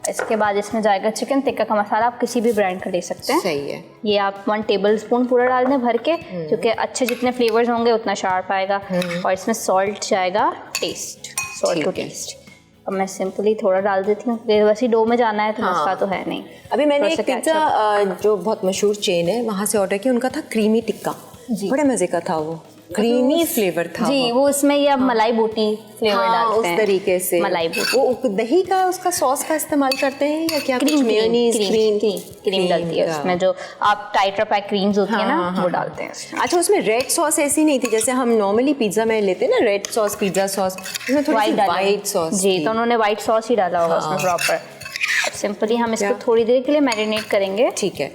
इसके बाद इसमें जाएगा चिकन टिक्का का मसाला। आप किसी भी ब्रांड का ले सकते हैं। सही है। ये आप 1 टेबलस्पून पूरा डाल दें भर के, क्योंकि अच्छे जितने फ्लेवर्स होंगे उतना शार्प आएगा। और इसमें सॉल्ट जाएगा सॉल्ट टू टेस्ट। अब मैं सिंपली थोड़ा डाल देती हूँ, वैसे डो में जाना है तो मसला तो है नहीं। अभी मैंने एक पिज़्ज़ा जो बहुत मशहूर चेन है वहाँ से ऑर्डर किया, उनका था क्रीमी टिक्का, बड़े मज़े का था वो, क्रीमी फ्लेवर था जी। वो उसमें ये अब मलाई बोटी फ्लेवर डालते हैं, उस तरीके से मलाई बोटी। वो दही का उसका सॉस का इस्तेमाल करते हैं या क्या? क्रीम डलती डलती है उसमें, जो आप टाइटर पैक क्रीम्स होती है ना, वो डालते हैं उसमें। अच्छा, उसमें रेड सॉस ऐसी नहीं थी जैसे हम नॉर्मली पिज़्ज़ा में लेते हैं ना, रेड सॉस, पिज़्ज़ा सॉस, उसमें थोड़ी वाइट सॉस जी, तो उन्होंने वाइट सॉस ही डाला होगा उसमें प्रॉपर। अब सिंपली हम इसको थोड़ी देर के लिए मैरिनेट करेंगे। ठीक है।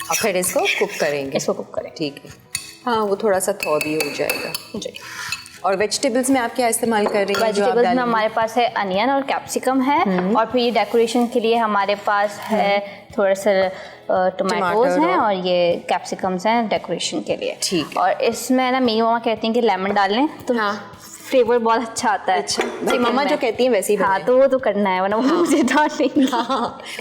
और फिर इसको कुक करेंगे। ठीक है। हाँ, वो थोड़ा सा थॉ भी हो जाएगा जी। और वेजिटेबल्स में आप क्या इस्तेमाल कर रही हैं? वेजिटेबल्स में हमारे पास है अनियन और कैप्सिकम है, और फिर ये डेकोरेशन के लिए हमारे पास है थोड़ा सा टमाटोज हैं और ये कैप्सिकम्स हैं डेकोरेशन के लिए। ठीक है। और इसमें ना मेरी मम्मा कहती हैं कि लेमन डालें तो फ्लेवर बहुत अच्छा आता है। अच्छा, भाई मम्मा जो कहती हैं वैसे ही। हाँ, तो वो तो करना है, वरना वो मुझे डांटेंगी।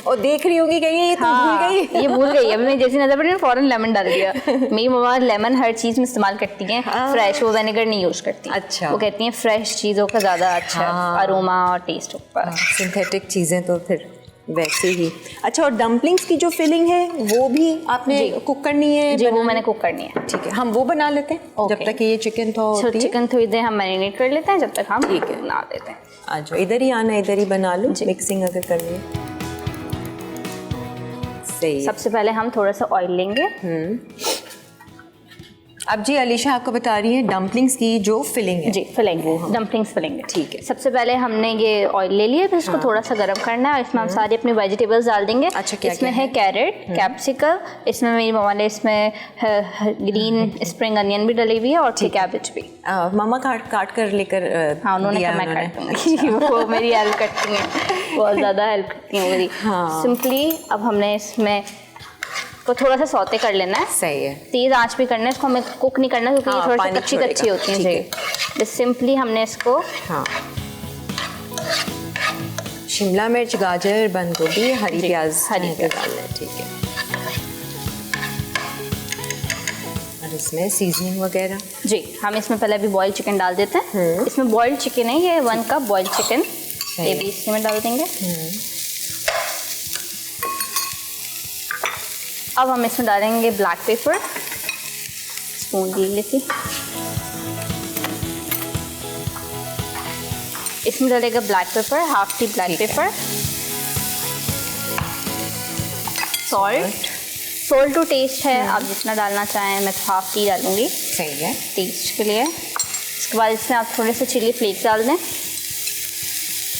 और देख रही होगी कहीं ये तो भूल गई। ये भूल गई। अभी मैं जैसी नजर पड़ी फौरन लेमन डाल दिया। मेरी मम्मा लेमन हर चीज में इस्तेमाल करती हैं, फ्रेश, वो विनेगर नहीं यूज करती। अच्छा। वो कहती हैं फ्रेश चीजों का ज्यादा अच्छा अरोमा और टेस्ट होता है। सिंथेटिक चीजें तो फिर वैसे ही। अच्छा, और डम्पलिंग्स की जो फिलिंग है वो भी आपने कुक करनी है? जी, वो मैंने कुक करनी है। ठीक है, हम वो बना लेते हैं जब तक ये चिकन तो चिकन थोड़ी देर हम मैरिनेट कर लेते हैं, जब तक हम ठीक है बना देते हैं। आ जाओ, इधर ही आना, इधर ही बना लो मिक्सिंग अगर करनी है। सही। सबसे पहले हम थोड़ा सा ऑयल लेंगे। अब जी अलीशा आपको बता रही है डम्पलिंग्स की जो फिलिंग है। जी फिलिंग, डम्पलिंग्स फिलिंग। ठीक है। सबसे पहले हमने ये ऑयल ले लिया, फिर इसको थोड़ा सा गर्म करना है और इसमें हम सारी अपनी वेजिटेबल्स डाल देंगे। अच्छा, क्या इसमें क्या है कैरेट, कैप्सिकम, इसमें मेरी मम्मा ने इसमें ग्रीन स्प्रिंग अनियन भी डली हुई है और कैबेज भी। मामा काट कर लेकर हाँ उन्होंने कहा मैं काट दूंगी। वो मेरी हेल्प करती हैं, बहुत ज़्यादा हेल्प करती हैं मेरी। सिंपली अब हमने इसमें को थोड़ा सा सौते कर लेना है। सही है। तेज़ आंच भी करना है इसको, हमें कुक नहीं करना क्योंकि ये थोड़ी सी कच्ची कच्ची होती है। जी बस सिंपली हमने इसको शिमला मिर्च, गाजर, बंद गोभी, हरी प्याज डालना है। ठीक है। और इसमें सीजनिंग वगैरह जी हम इसमें पहले अभी बॉइल्ड चिकन डाल देते हैं। इसमें बॉइल्ड चिकन है, ये 1 कप बॉइल्ड चिकन, ये भी इसमें डाल देंगे। अब हम इसमें डालेंगे ब्लैक पेपर, स्पून ले लेती। इसमें डालेगा black pepper, half tea black pepper, salt to taste है, आप जितना डालना चाहें। मैं हाफ टी डालूंगी। सही है। टेस्ट के लिए। इसके बाद इसमें आप थोड़े से चिली फ्लेक्स डाल दें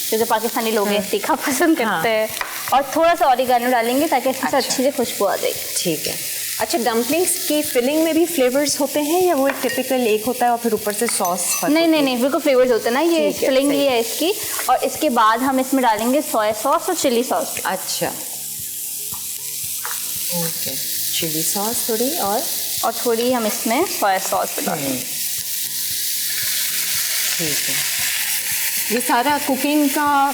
क्योंकि पाकिस्तानी लोग हैं तीखा पसंद करते हैं। और थोड़ा सा ऑरिगेनो डालेंगे ताकि इसमें से अच्छी से खुशबू आ जाएगी। ठीक है। अच्छा, डम्पलिंग्स की फिलिंग में भी फ्लेवर्स होते हैं या वो एक टिपिकल एक होता है और फिर ऊपर से सॉस? नहीं बिल्कुल फ्लेवर्स होते हैं ना, ये फिलिंग ही है इसकी। और इसके बाद हम इसमें डालेंगे सोया सॉस और चिली सॉस। अच्छा, ओके। चिली सॉस थोड़ी और थोड़ी हम इसमें सोया सॉस डालेंगे। ठीक है। ये सारा कुकिंग का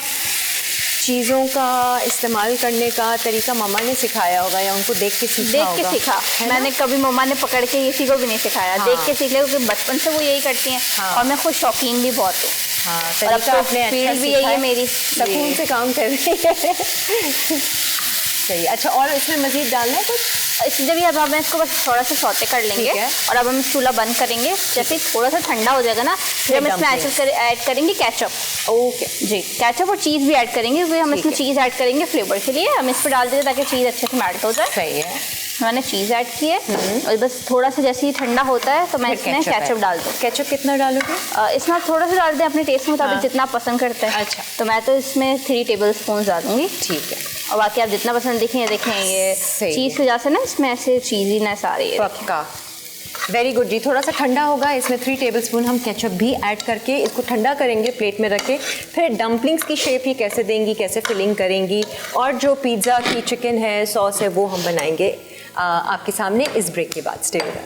चीज़ों का इस्तेमाल करने का तरीका मम्मा ने सिखाया होगा या उनको देख के सीखा होगा? देख के सीखा। मैंने कभी मम्मा ने पकड़ के किसी को भी नहीं सिखाया। देख के सीख लिया क्योंकि बचपन से वो यही करती हैं। और मैं खुद शौकीन भी बहुत हूँ। और अब आपने फील्ड भी यही है मेरी, सुकून से काम कर रही है। सही। अच्छा, और इसमें मज़ीद डालना है कुछ? जब ये अब हम इसको बस थोड़ा सा सौते कर लेंगे और अब हम चूल्हा बंद करेंगे। जैसे थोड़ा सा ठंडा हो जाएगा ना, फिर हम इसमें ऐड करेंगे केचप। ओके जी, केचप और चीज़ भी ऐड करेंगे क्योंकि हम इसमें चीज़ ऐड करेंगे फ्लेवर के लिए। हम इस पर डाल देंगे ताकि चीज़ अच्छे से मेल्ट हो जाए। सही है। मैंने चीज़ ऐड की है और बस थोड़ा सा जैसे ही ठंडा होता है तो मैं इसमें केचप डाल दूँ। केचप कितना डालोगे? इसमें थोड़ा सा डाल दें अपने टेस्ट के मुताबिक, जितना पसंद करते हैं। अच्छा, तो मैं तो इसमें 3 टेबल स्पून डालूंगी। ठीक है। और बाकी आप जितना पसंद देखें ये चीज़ की वजह से ना इसमें ऐसे चीज़ीनेस आ रही है। पक्का। वेरी गुड जी। थोड़ा सा ठंडा होगा, इसमें 3 टेबलस्पून हम केचप भी ऐड करके इसको ठंडा करेंगे प्लेट में रख के। फिर डम्पलिंग्स की शेप ही कैसे देंगी, कैसे फिलिंग करेंगी, और जो पिज़्ज़ा की चिकन है, सॉस है, वो हम बनाएंगे आपके सामने इस ब्रेक के बाद। Stay with us.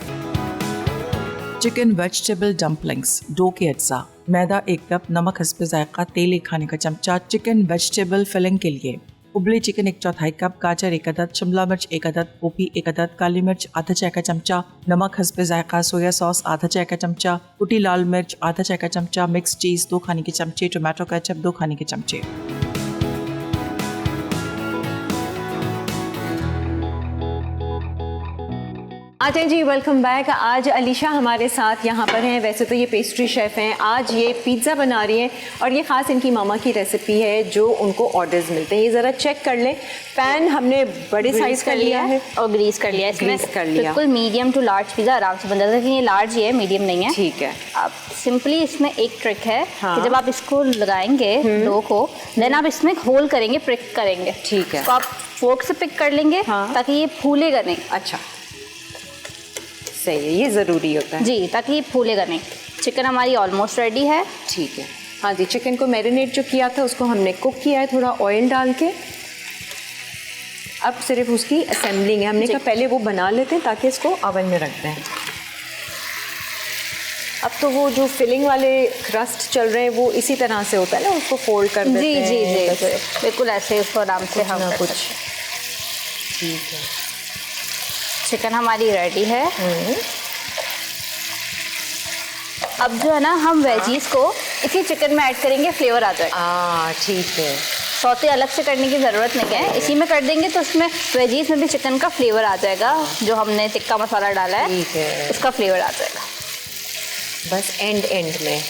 Chicken vegetable dumplings, dough के अज्जा, मैदा 1 कप, नमक हस्बे जायका, तेल 1 खाने का चमचा। चिकन वेजिटेबल फिलिंग के लिए उबले चिकन 1/4 कप, गाजर 1 अदद, शिमला मिर्च 1 अदद, गोभी 1 अदद, काली मिर्च आधा चाय का चमचा, नमक हस्बे जायका, सोया सॉस आधा चाय का चमचा, कुटी लाल मिर्च आधा चाय का चमचा, मिक्स चीज़ 2 खाने के चमचे, टोमेटो केचप 2 खाने के चमचे। आते जी, वेलकम बैक। आज अलीशा हमारे साथ यहाँ पर हैं। वैसे तो ये पेस्ट्री शेफ़ हैं, आज ये पिज़्ज़ा बना रही हैं और ये ख़ास इनकी मामा की रेसिपी है जो उनको ऑर्डर्स मिलते हैं। ये ज़रा चेक कर लें। पैन हमने बड़े साइज़ का लिया है और ग्रीस कर लिया। इसमें बिल्कुल मीडियम टू लार्ज पिज़्ज़ा आराम से बन जाता है, लेकिन ये लार्ज ही है, मीडियम नहीं है। ठीक है। आप सिंपली इसमें एक ट्रिक है कि जब आप इसको लगाएंगे डो को, देन आप इसमें होल करेंगे, प्रिक करेंगे। ठीक है। तो आप फोर्क से पिक कर लेंगे ताकि ये फूलेगा नहीं। अच्छा, सही है, ये ज़रूरी होता है जी, ताकि ये फूलेगा नहीं। चिकन हमारी ऑलमोस्ट रेडी है। ठीक है। हाँ जी, चिकन को मैरिनेट जो किया था उसको हमने कुक किया है थोड़ा ऑयल डाल के। अब सिर्फ उसकी असेंबलिंग है। हमने कहा पहले वो बना लेते हैं ताकि इसको ओवन में रखते हैं। अब तो वो जो फिलिंग वाले क्रस्ट चल रहे हैं वो इसी तरह से होता है ना, उसको फोल्ड कर देते हैं। जी जी जी, बिल्कुल ऐसे उसको आराम से हम कुछ। ठीक है। चिकन हमारी रेडी है। अब जो है ना, हम वेजीज को इसी चिकन में ऐड करेंगे, फ्लेवर आ जाएगा। ठीक है। सौते अलग से करने की ज़रूरत नहीं है, इसी में कर देंगे तो उसमें वेजीज में भी चिकन का फ्लेवर आ जाएगा। जो हमने टिक्का मसाला डाला है, ठीक है, उसका फ्लेवर आ जाएगा। बस एंड में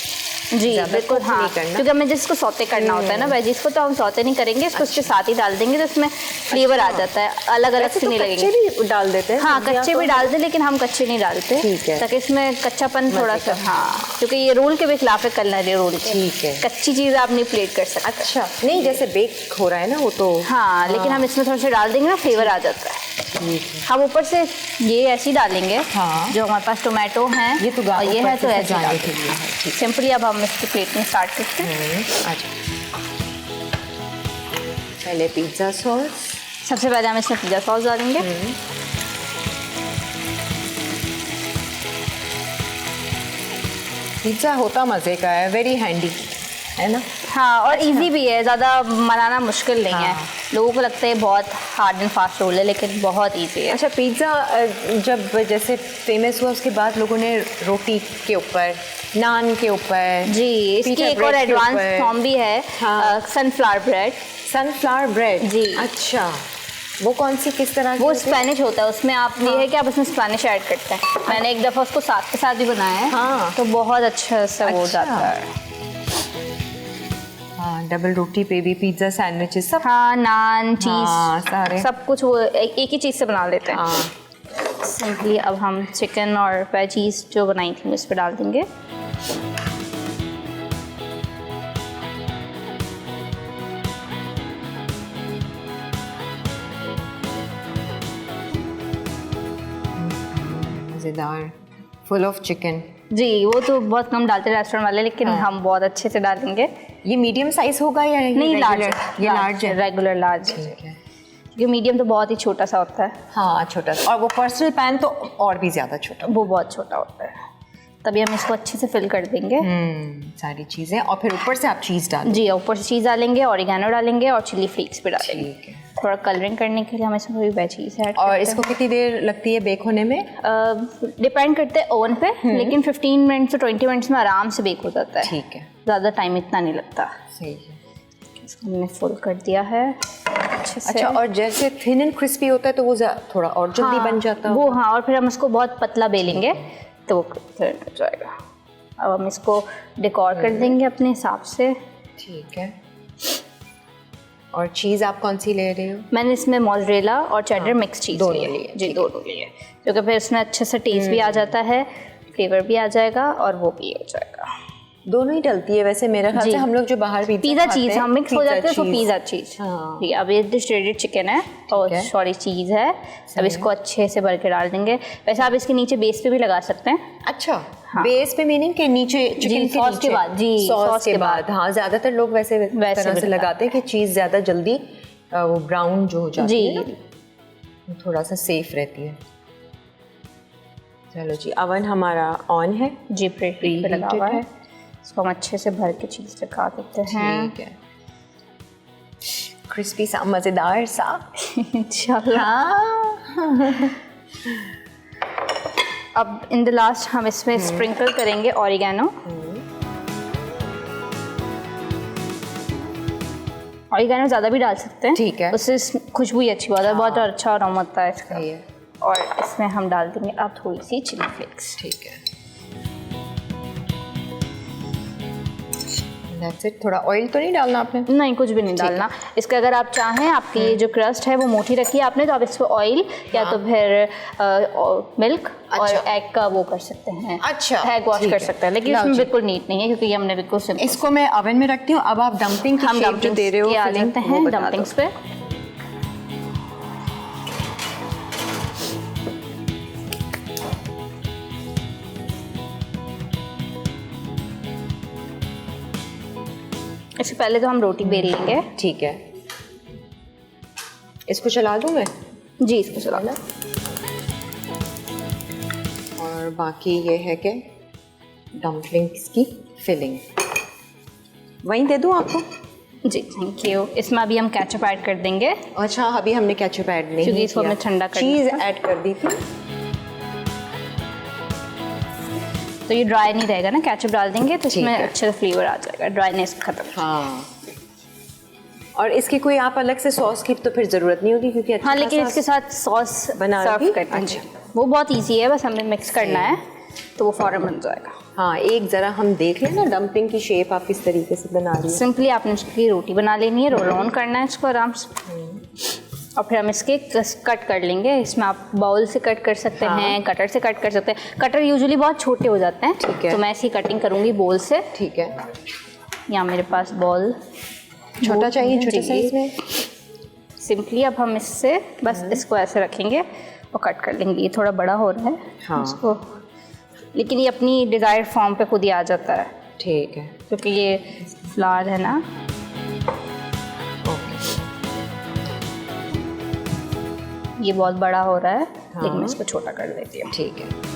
जी ज़्यादा बिल्कुल, cook हाँ, नहीं करना। क्योंकि हमें जिसको सौते करना होता है ना वेजीज को, तो हम सौते नहीं करेंगे, इसको उसके साथ ही डाल देंगे, तो इसमें फ्लेवर आ जाता है, अलग अलग वैसे से तो नहीं कच्चे लगेंगे। भी डाल देते हैं हाँ सब्जियाँ कच्चे तो। भी डालते हैं, लेकिन हम कच्चे नहीं डालते, ठीक है। ताकि इसमें कच्चापन थोड़ा सा, हाँ, क्योंकि ये रूल के भी खिलाफ है कलनरी रूल के। ठीक है। कच्ची चीज़ आप नहीं प्लेट कर सकते। अच्छा, नहीं जैसे बेक हो रहा है ना वो तो। हाँ, लेकिन हम इसमें थोड़ा सा डाल देंगे ना, फ्लेवर आ जाता है। हम ऊपर से ये ऐसे ही डालेंगे, हाँ। जो हमारे पास टोमेटो हैं, ये तो और ये है तो ऐसे जाने डाल के लिए है, ठीक। सिंपली। अब हम इसकी प्लेटिंग स्टार्ट करते हैं। अच्छा, पहले पिज्ज़ा सॉस। सबसे पहले हम इसमें पिज़्ज़ा सॉस डालेंगे। पिज्ज़ा होता मज़े का है, वेरी हैंडी है ना। हाँ, और इजी भी है, ज़्यादा बनाना मुश्किल नहीं है। हाँ। लोगों को लगता है बहुत हार्ड एंड फास्ट रोल है, लेकिन बहुत इजी है। अच्छा, पिज़्ज़ा जब जैसे फेमस हुआ उसके बाद लोगों ने रोटी के ऊपर, नान के ऊपर, जी, इसकी pita एक और bread के एडवांस ऊपर। फॉर्म भी है, हाँ। Sunflower bread. Sunflower bread. जी। अच्छा, वो कौन सी किस तरह की वो होती है? स्पेनिश होता है, उसमें आप ये है कि आप उसमें स्पेनिश ऐड करते हैं। मैंने एक दफ़ा उसको साथ के साथ भी बनाया है, हाँ। तो बहुत अच्छा से हो अच्छा। जाता है। हाँ, डबल रोटी पे भी पिज्ज़ा सैंडविचेस सब। हाँ, नान, हाँ, चीज़, सारे। सब कुछ वो एक ही चीज़ से बना लेते हैं। हाँ, सिंपली अब हम चिकन और वेजीज जो बनाई थी उस पर डाल देंगे। मज़ेदार, फुल ऑफ चिकन। जी, वो तो बहुत कम डालते हैं रेस्टोरेंट वाले, लेकिन हम बहुत अच्छे से डालेंगे। ये मीडियम साइज होगा या ये नहीं, लार्ज regular? ये लार्ज है। Regular large. ठीक है। क्योंकि मीडियम तो बहुत ही छोटा सा होता है, हाँ, छोटा सा। और वो पर्सनल पैन तो और भी ज़्यादा छोटा। वो बहुत छोटा होता है। तभी हम इसको अच्छे से फिल कर देंगे। सारी चीज़ें, और फिर ऊपर से आप चीज़ डालें। जी, ऊपर से चीज़ डालेंगे, ऑरिगेनो डालेंगे और चिली फ्लेक्स भी डालेंगे। ठीक है। थोड़ा कलरिंग करने के लिए हम इसमें थोड़ी वेजीज ऐड और इसको कितनी देर लगती है बेक होने में? डिपेंड करते हैं ओवन पे, लेकिन 15 मिनट से 20 मिनट्स में आराम से बेक हो जाता है। ठीक है, ज़्यादा टाइम इतना नहीं लगता। सही है। इसको हमने फुल कर दिया है अच्छे से। अच्छा, और जैसे थिन एंड क्रिस्पी होता है तो वो थोड़ा और जल्दी बन जाता है वो, हाँ, और फिर हम इसको बहुत पतला बेलेंगे तो वो फिर हो जाएगा। अब हम इसको डेकोर कर देंगे अपने हिसाब से। ठीक है। और चीज़ आप कौन सी ले रहे हो? मैंने इसमें मोज़रेला और चेडर मिक्स चीज़ दोनों लिए। लिए, जी, दोनों लिए, क्योंकि फिर इसमें अच्छे से टेस्ट भी आ जाता है, फ्लेवर भी आ जाएगा और वो भी हो जाएगा। दोनों ही डलती है वैसे मेरे ख्याल जी। से। हम लोग जो बाहर पिज़्ज़ा चीज़ हम मिक्स हो जाते हैं, तो पिज़्ज़ा चीज़। हाँ। ठीक है, अब ये डिश चिकन है और है। सॉरी चीज़ है। अब इसको अच्छे से भर के डाल देंगे। वैसे आप इसके नीचे बेस पे भी लगा सकते हैं। अच्छा, हाँ। बेस पे मीनिंग के नीचे चिकन के सॉस के नीचे? बाद, जी, सॉस के बाद। हाँ, ज़्यादातर लोग वैसे तरह भी से लगाते हैं कि चीज़ ज़्यादा जल्दी वो ब्राउन जो हो जाती है जी, ना, थोड़ा सा सेफ रहती है। चलो जी, अवन हमारा ऑन है। जी, प्लेट पे लगा हुआ है। इसको हम अच्छे से भर के चीज़ लगा देते हैं। ठीक है, क्रिस्पी सा, मज़ेदार सा। इंशाल्लाह। हाँ। अब इन द लास्ट हम इसमें स्प्रिंकल करेंगे ऑरिगेनो। ऑरिगेनो ज़्यादा भी डाल सकते हैं, ठीक है। उससे खुशबू ही अच्छी बात है, बहुत अच्छा आराम आता है इसका। सही है। और इसमें हम डाल देंगे अब थोड़ी सी चिली फ्लेक्स। ठीक है, That's it। थोड़ा ऑयल तो नहीं डालना आपने? नहीं, कुछ भी नहीं डालना। इसका अगर आप चाहें, आपकी ये जो क्रस्ट है वो मोटी रखी है आपने, तो आप इसको ऑयल या तो फिर मिल्क और अच्छा। एग का वो कर सकते हैं। अच्छा, एग वॉश ठीक कर है। सकते हैं, लेकिन लाओ इसमें जी। बिल्कुल नीट नहीं है, क्योंकि ये हमने बिल्कुल सिंपल। इसको मैं ओवन में रखती हूँ। अब आप डंपलिंग हम जो दे रहे हो आ filling, जाते वो हैं बता दो। डम्पलिंग्स पे। इससे पहले तो हम रोटी बेल लेंगे। ठीक है, इसको चला दूँ मैं? जी, इसको चला लो। और बाकी ये है कि डम्पलिंग्स की फिलिंग वहीं दे दूँ आपको? जी, थैंक यू। इसमें अभी हम केचप ऐड कर देंगे, अच्छा, अभी हमने केचप ऐड नहीं क्योंकि इसको किया। हमें ठंडा करना चीज़ था। ऐड कर दी थी। तो ये ड्राई नहीं रहेगा ना, केचप डाल देंगे तो ठीक इसमें है। अच्छे से फ्लेवर आ जाएगा, ड्राइनेस खत्म। हाँ, और इसकी कोई आप अलग से सॉस की तो फिर ज़रूरत नहीं होगी, क्योंकि अच्छा हाँ, लेकिन खासा इसके साथ सॉस बना सर्व ली? करते हैं। अच्छा। वो बहुत इजी है, बस हमें मिक्स करना है। तो वो फ़ौरन बन जाएगा। हाँ, एक ज़रा हम देख लें ना डम्पलिंग की शेप आप किस तरीके से बना रही हैं। सिंपली आपने इसकी रोटी बना लेनी है, रोल ऑन करना है इसको आराम से, और फिर हम इसके कट कर लेंगे। इसमें आप बाउल से कट कर सकते हैं, कटर से कट कर सकते हैं। कटर यूजुअली बहुत छोटे हो जाते हैं, ठीक है, तो मैं ऐसी कटिंग करूँगी बोल से। ठीक है, यहाँ मेरे पास बॉल छोटा चाहिए, छोटे साइज में। सिंपली अब हम इससे बस इसको ऐसे रखेंगे और कट कर लेंगे। ये थोड़ा बड़ा हो रहा है, हाँ, इसको, लेकिन ये अपनी डिज़ायर्ड फॉर्म पे खुद ही आ जाता है, ठीक है, क्योंकि ये फ्लावर है ना। ये बहुत बड़ा हो रहा है, लेकिन मैं इसको छोटा कर देती हूँ, ठीक है,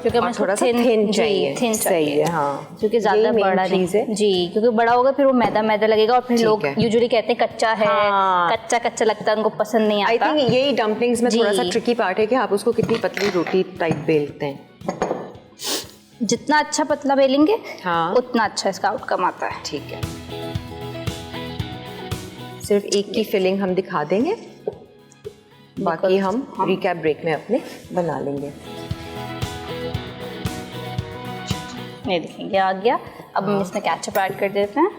क्योंकि मैं थोड़ा सा थिन चाहिए, थिन सही है, हाँ, क्योंकि ज़्यादा यही main बड़ा चीज़ नहीं है। जी, क्योंकि बड़ा होगा फिर वो मैदा मैदा लगेगा, और फिर ठीक लोग है। यूजुअली कहते हैं कच्चा है, हाँ। कच्चा कच्चा लगता है, उनको पसंद नहीं आई आता। थिंक यही डम्पलिंग्स में जी। थोड़ा सा ट्रिकी पार्ट है कि आप उसको कितनी पतली रोटी टाइप बेलते हैं। जितना अच्छा पतला बेलेंगे, हाँ, उतना अच्छा इसका आउटकम आता है। ठीक है, सिर्फ एक की फिलिंग हम दिखा देंगे, बाकी हम रिकैप ब्रेक में अपने बना लेंगे। ये देखेंगे आ गया। अब हम इसमें केचप ऐड कर देते हैं।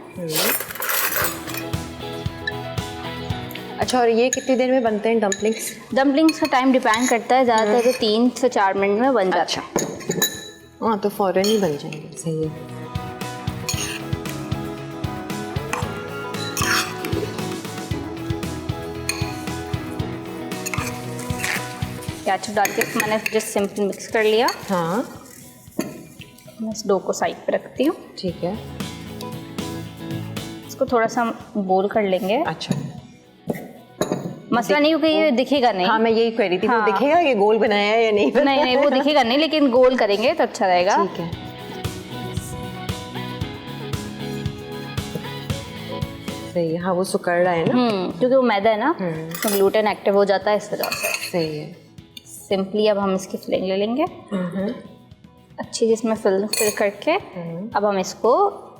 अच्छा, और ये कितनी देर में बनते हैं डम्पलिंग्स? डम्पलिंग्स का टाइम डिपेंड करता है, ज़्यादातर तो 3 से 4 मिनट में बन जाता है। हाँ, तो फ़ौरन ही बन जाएंगे, सही है। केचप डाल के मैंने जस्ट सिंपल मिक्स कर लिया। हाँ, मैं इस डो को साइड पे रखती हूँ। ठीक है, इसको थोड़ा सा बोल कर लेंगे। अच्छा, मसला नहीं, क्योंकि ये दिखेगा नहीं। हाँ, मैं यही कह रही थी, हाँ। वो दिखेगा ये गोल बनाया है या नहीं बनाया नहीं नहीं, वो दिखेगा नहीं, लेकिन गोल करेंगे तो अच्छा रहेगा। ठीक है, सही है। हाँ, वो सुकड़ रहा है ना। क्योंकि वो मैदा है ना, तो ग्लूटेन एक्टिव हो जाता है इस वजह से। सही है। सिंपली अब हम इसकी फिलिंग ले लेंगे अच्छी, जिसमें फिल करके अब हम इसको,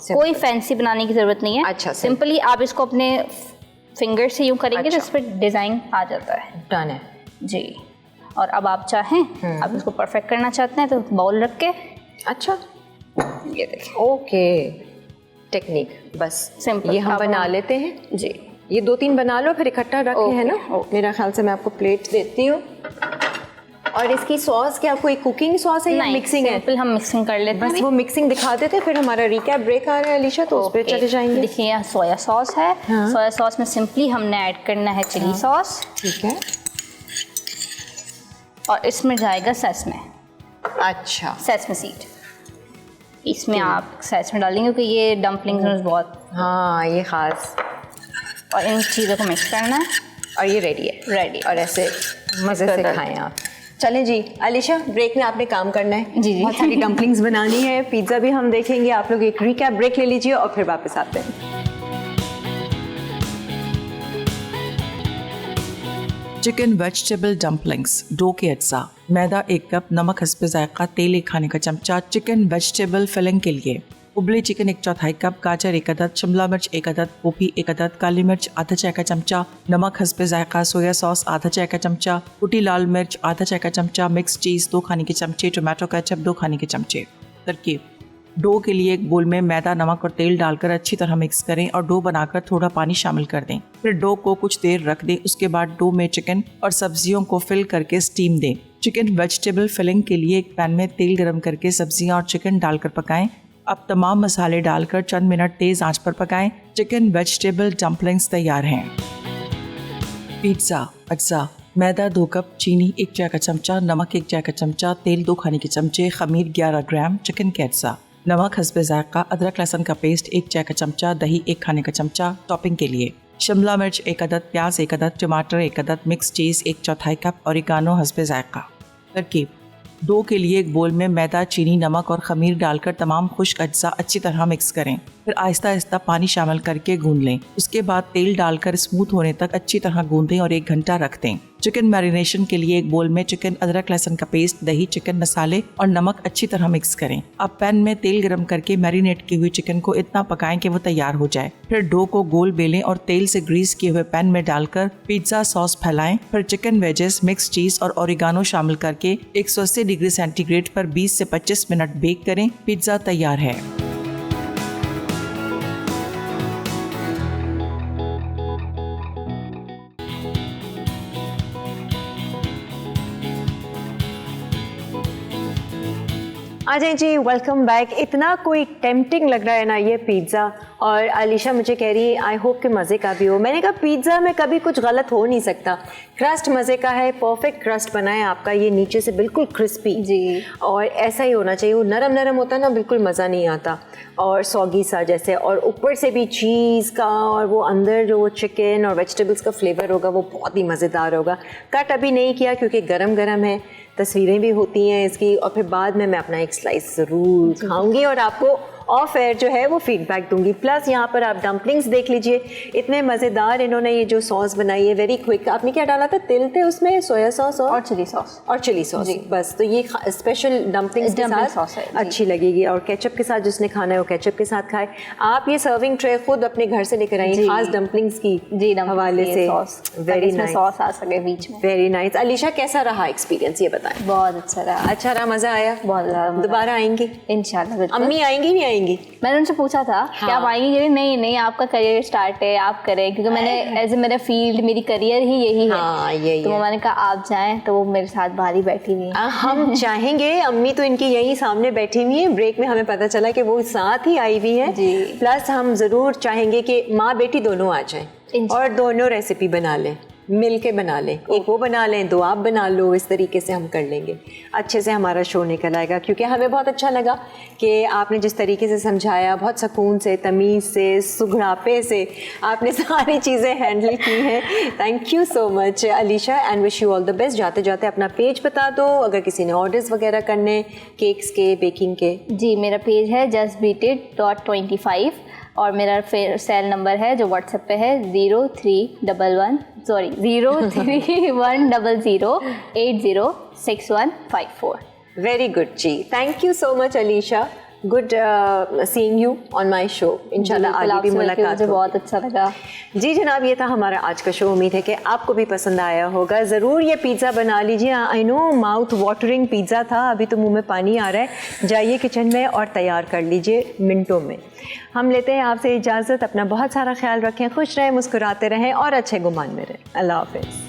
कोई फैंसी बनाने की ज़रूरत नहीं है। अच्छा, सिंपली आप इसको अपने फिंगर से यूँ करेंगे तो इस पर डिज़ाइन आ जाता है। डन है जी। और अब आप चाहें, आप इसको परफेक्ट करना चाहते हैं तो बाउल रख के, अच्छा, ये देखिए, ओके, टेक्निक बस सिंपल। ये हम अब बना लेते हैं जी। ये 2-3 बना लो, फिर इकट्ठा रखे है ना। ओके। मेरा ख्याल से मैं आपको प्लेट देती हूँ। और इसकी सॉस क्या कोई कुकिंग सॉस है या मिक्सिंग है? सिंपल हम मिक्सिंग कर लेते हैं। बस वो मिक्सिंग दिखा देते, फिर हमारा रिकैप ब्रेक आ रहा है अलीशा, तो उस पर चले जाएंगे। देखिए यहाँ सोया सॉस है। हाँ। सोया सॉस में सिंपली हमने ऐड करना है चिली सॉस, ठीक है, और इसमें जाएगा सेसमे, अच्छा, सेसमे सीड। इसमें आप सेसमे डालेंगे क्योंकि ये डम्पलिंग्स में बहुत, हाँ, ये खास। और इन चीज़ों को मिक्स करना है और ये रेडी है, रेडी। और ऐसे मज़े से खाएं आप। चलें जी अलीशा, ब्रेक में आपने काम करना है। जी। बहुत सारी डम्पलिंग्स बनानी है, पिज़्ज़ा भी हम देखेंगे। आप लोग एक रिकैप ब्रेक ले लीजिए और फिर वापस आते हैं। चिकन वेजिटेबल डम्पलिंग्स, डो के अज्जा, मैदा 1 कप, नमक हस्बे जायका, तेल 1 खाने का चमचा। चिकन वेजिटेबल फिलिंग के लिए उबले चिकन 1/4 कप, गाजर 1 अदद, शिमला मिर्च 1 अदद, गोभी 1 अदद, काली मिर्च आधा चाय का चमचा, नमक हस्बे जायका, सोया सॉस आधा चाय का चमचा, कुटी लाल मिर्च आधा चाय का चमचा, मिक्स चीज़ 2 खाने के चमचे, टोमेटो केचप 2 खाने के चमचे। तरकीब: डो के लिए एक बोल में मैदा, नमक और तेल डालकर अच्छी तरह मिक्स करें और डो बनाकर थोड़ा पानी शामिल कर दें। फिर डो को कुछ देर रख दें। उसके बाद डो में चिकन और सब्जियों को फिल करके स्टीम दें। चिकन वेजिटेबल फिलिंग के लिए एक पैन में तेल गरम करके सब्जियां और चिकन डालकर पकाएं। अब तमाम मसाले डालकर चंद मिनट तेज आंच पर पकाएं। चिकन वेजिटेबल डम्पलिंग्स तैयार हैं। पिज़्ज़ा अज्जा, मैदा 2 कप, चीनी 1 चाय का चमचा, नमक 1 चाय का चमचा, तेल 2 खाने के चमचे, खमीर 11 ग्राम, चिकन के अज्जा, नमक हस्बे जायका, अदरक लहसुन का पेस्ट 1 चाय का चमचा, दही 1 खाने का चमचा। टॉपिंग के लिए शिमला मिर्च 1 अदद, प्याज 1 अदद, टमाटर 1 अदद, मिक्स चीज़ 1/4 कप, ओरिगानो हस्बे जायका। तरकीब: डो के लिए एक बोल में मैदा, चीनी, नमक और खमीर डालकर तमाम खुश्क अज्जा अच्छी तरह मिक्स करें। फिर आहिस्ता आहिस्ता पानी शामिल करके गूंद लें। उसके बाद तेल डालकर स्मूथ होने तक अच्छी तरह गूंदें और 1 घंटा रख दें। चिकन मैरिनेशन के लिए एक बोल में चिकन, अदरक लहसुन का पेस्ट, दही, चिकन मसाले और नमक अच्छी तरह मिक्स करें। अब पैन में तेल गरम करके मैरिनेट की हुई चिकन को इतना पकाएं कि वो तैयार हो जाए। फिर डो को गोल बेलें और तेल से ग्रीस किए हुए पैन में डालकर पिज्जा सॉस फैलाएं। फिर चिकन वेजेस, मिक्स चीज और ओरिगानो शामिल करके 180 डिग्री सेंटीग्रेड पर 20 से 25 मिनट बेक करें। पिज्जा तैयार है। आ जाए जी, वेलकम बैक। इतना कोई टेम्पटिंग लग रहा है ना ये पिज़्ज़ा, और अलीशा मुझे कह रही है आई होप कि मज़े का भी हो। मैंने कहा पिज़्ज़ा में कभी कुछ गलत हो नहीं सकता, क्रस्ट मज़े का है, परफेक्ट क्रस्ट बना है आपका, ये नीचे से बिल्कुल क्रिस्पी जी, और ऐसा ही होना चाहिए। वो नरम नरम होता है ना, बिल्कुल मज़ा नहीं आता, और सॉगी सा जैसे, और ऊपर से भी चीज़ का, और वो अंदर जो वो चिकन और वेजिटेबल्स का फ्लेवर होगा वो बहुत ही मज़ेदार होगा। कट अभी नहीं किया क्योंकि गरम गरम है, तस्वीरें भी होती हैं इसकी, और फिर बाद में मैं अपना एक स्लाइस ज़रूर खाऊंगी और आपको ऑफ एयर जो है वो फीडबैक दूंगी। प्लस यहाँ पर आप डम्पलिंग्स देख लीजिए, इतने मज़ेदार इन्होंने ये जो सॉस बनाई है, वेरी क्विक। आपने क्या डाला था? तिल थे उसमें, सोया सॉस और चिली सॉस, और चिली सॉस, बस। तो ये स्पेशल डम्पलिंग्स के साथ अच्छी लगेगी, और केचप के साथ जिसने खाना है वो केचप के साथ खाए। आप ये सर्विंग ट्रे खुद अपने घर से लेकर आइए, खास डम्पलिंग्स की हवाले से। वेरी नाइस, सॉस आ सके बीच में। Very nice. अलीशा कैसा रहा एक्सपीरियंस, ये बताएं। बहुत अच्छा रहा। अच्छा रहा, मज़ा आया? बहुत ज़्यादा। दोबारा आएंगी इंशाल्लाह? अम्मी आएंगी नहीं आएंगी? मैंने उनसे पूछा था कि आप आएंगी कि नहीं आपका करियर स्टार्ट है, आप करें, क्योंकि मैंने एज ए मेरा फील्ड, मेरी करियर ही यही है। यही तो मैंने कहा आप जाएं, तो वो मेरे साथ बाहर ही बैठी हुई है। हम चाहेंगे, अम्मी तो इनकी यही सामने बैठी हुई है। ब्रेक में हमें पता चला कि वो साथ ही आई हुई है। प्लस हम ज़रूर चाहेंगे कि माँ बेटी दोनों आ जाएं और दोनों रेसिपी बना लें, मिल के बना लें। एक वो बना लें, 2 आप बना लो, इस तरीके से हम कर लेंगे। अच्छे से हमारा शो निकल आएगा, क्योंकि हमें बहुत अच्छा लगा कि आपने जिस तरीके से समझाया, बहुत सुकून से, तमीज़ से, सुघड़ापे से आपने सारी चीज़ें हैंडल की हैं। Thank you so much Alisha, and wish you all the best. जाते जाते अपना पेज बता दो, अगर किसी ने ऑर्डर्स वगैरह करने केक्स के, बेकिंग के। जी, मेरा पेज है justbeatit.25 और मेरा सेल नंबर है जो व्हाट्सएप पे है 03100806154। Very good ji, thank you so much Alisha. Good seeing you on my show. इंशाल्लाह आगे भी मुलाकात हो। बहुत अच्छा लगा जी जनाब, ये था हमारा आज का शो। उम्मीद है कि आपको भी पसंद आया होगा। ज़रूर ये पिज़्ज़ा बना लीजिए। I know mouth watering pizza था, अभी तो मुंह में पानी आ रहा है। जाइए किचन में और तैयार कर लीजिए मिनटों में। हम लेते हैं आपसे इजाज़त। अपना बहुत सारा ख्याल रखें, खुश रहें, मुस्कुराते रहें और अच्छे गुमान में रहें। अल्लाह हाफ़िज़।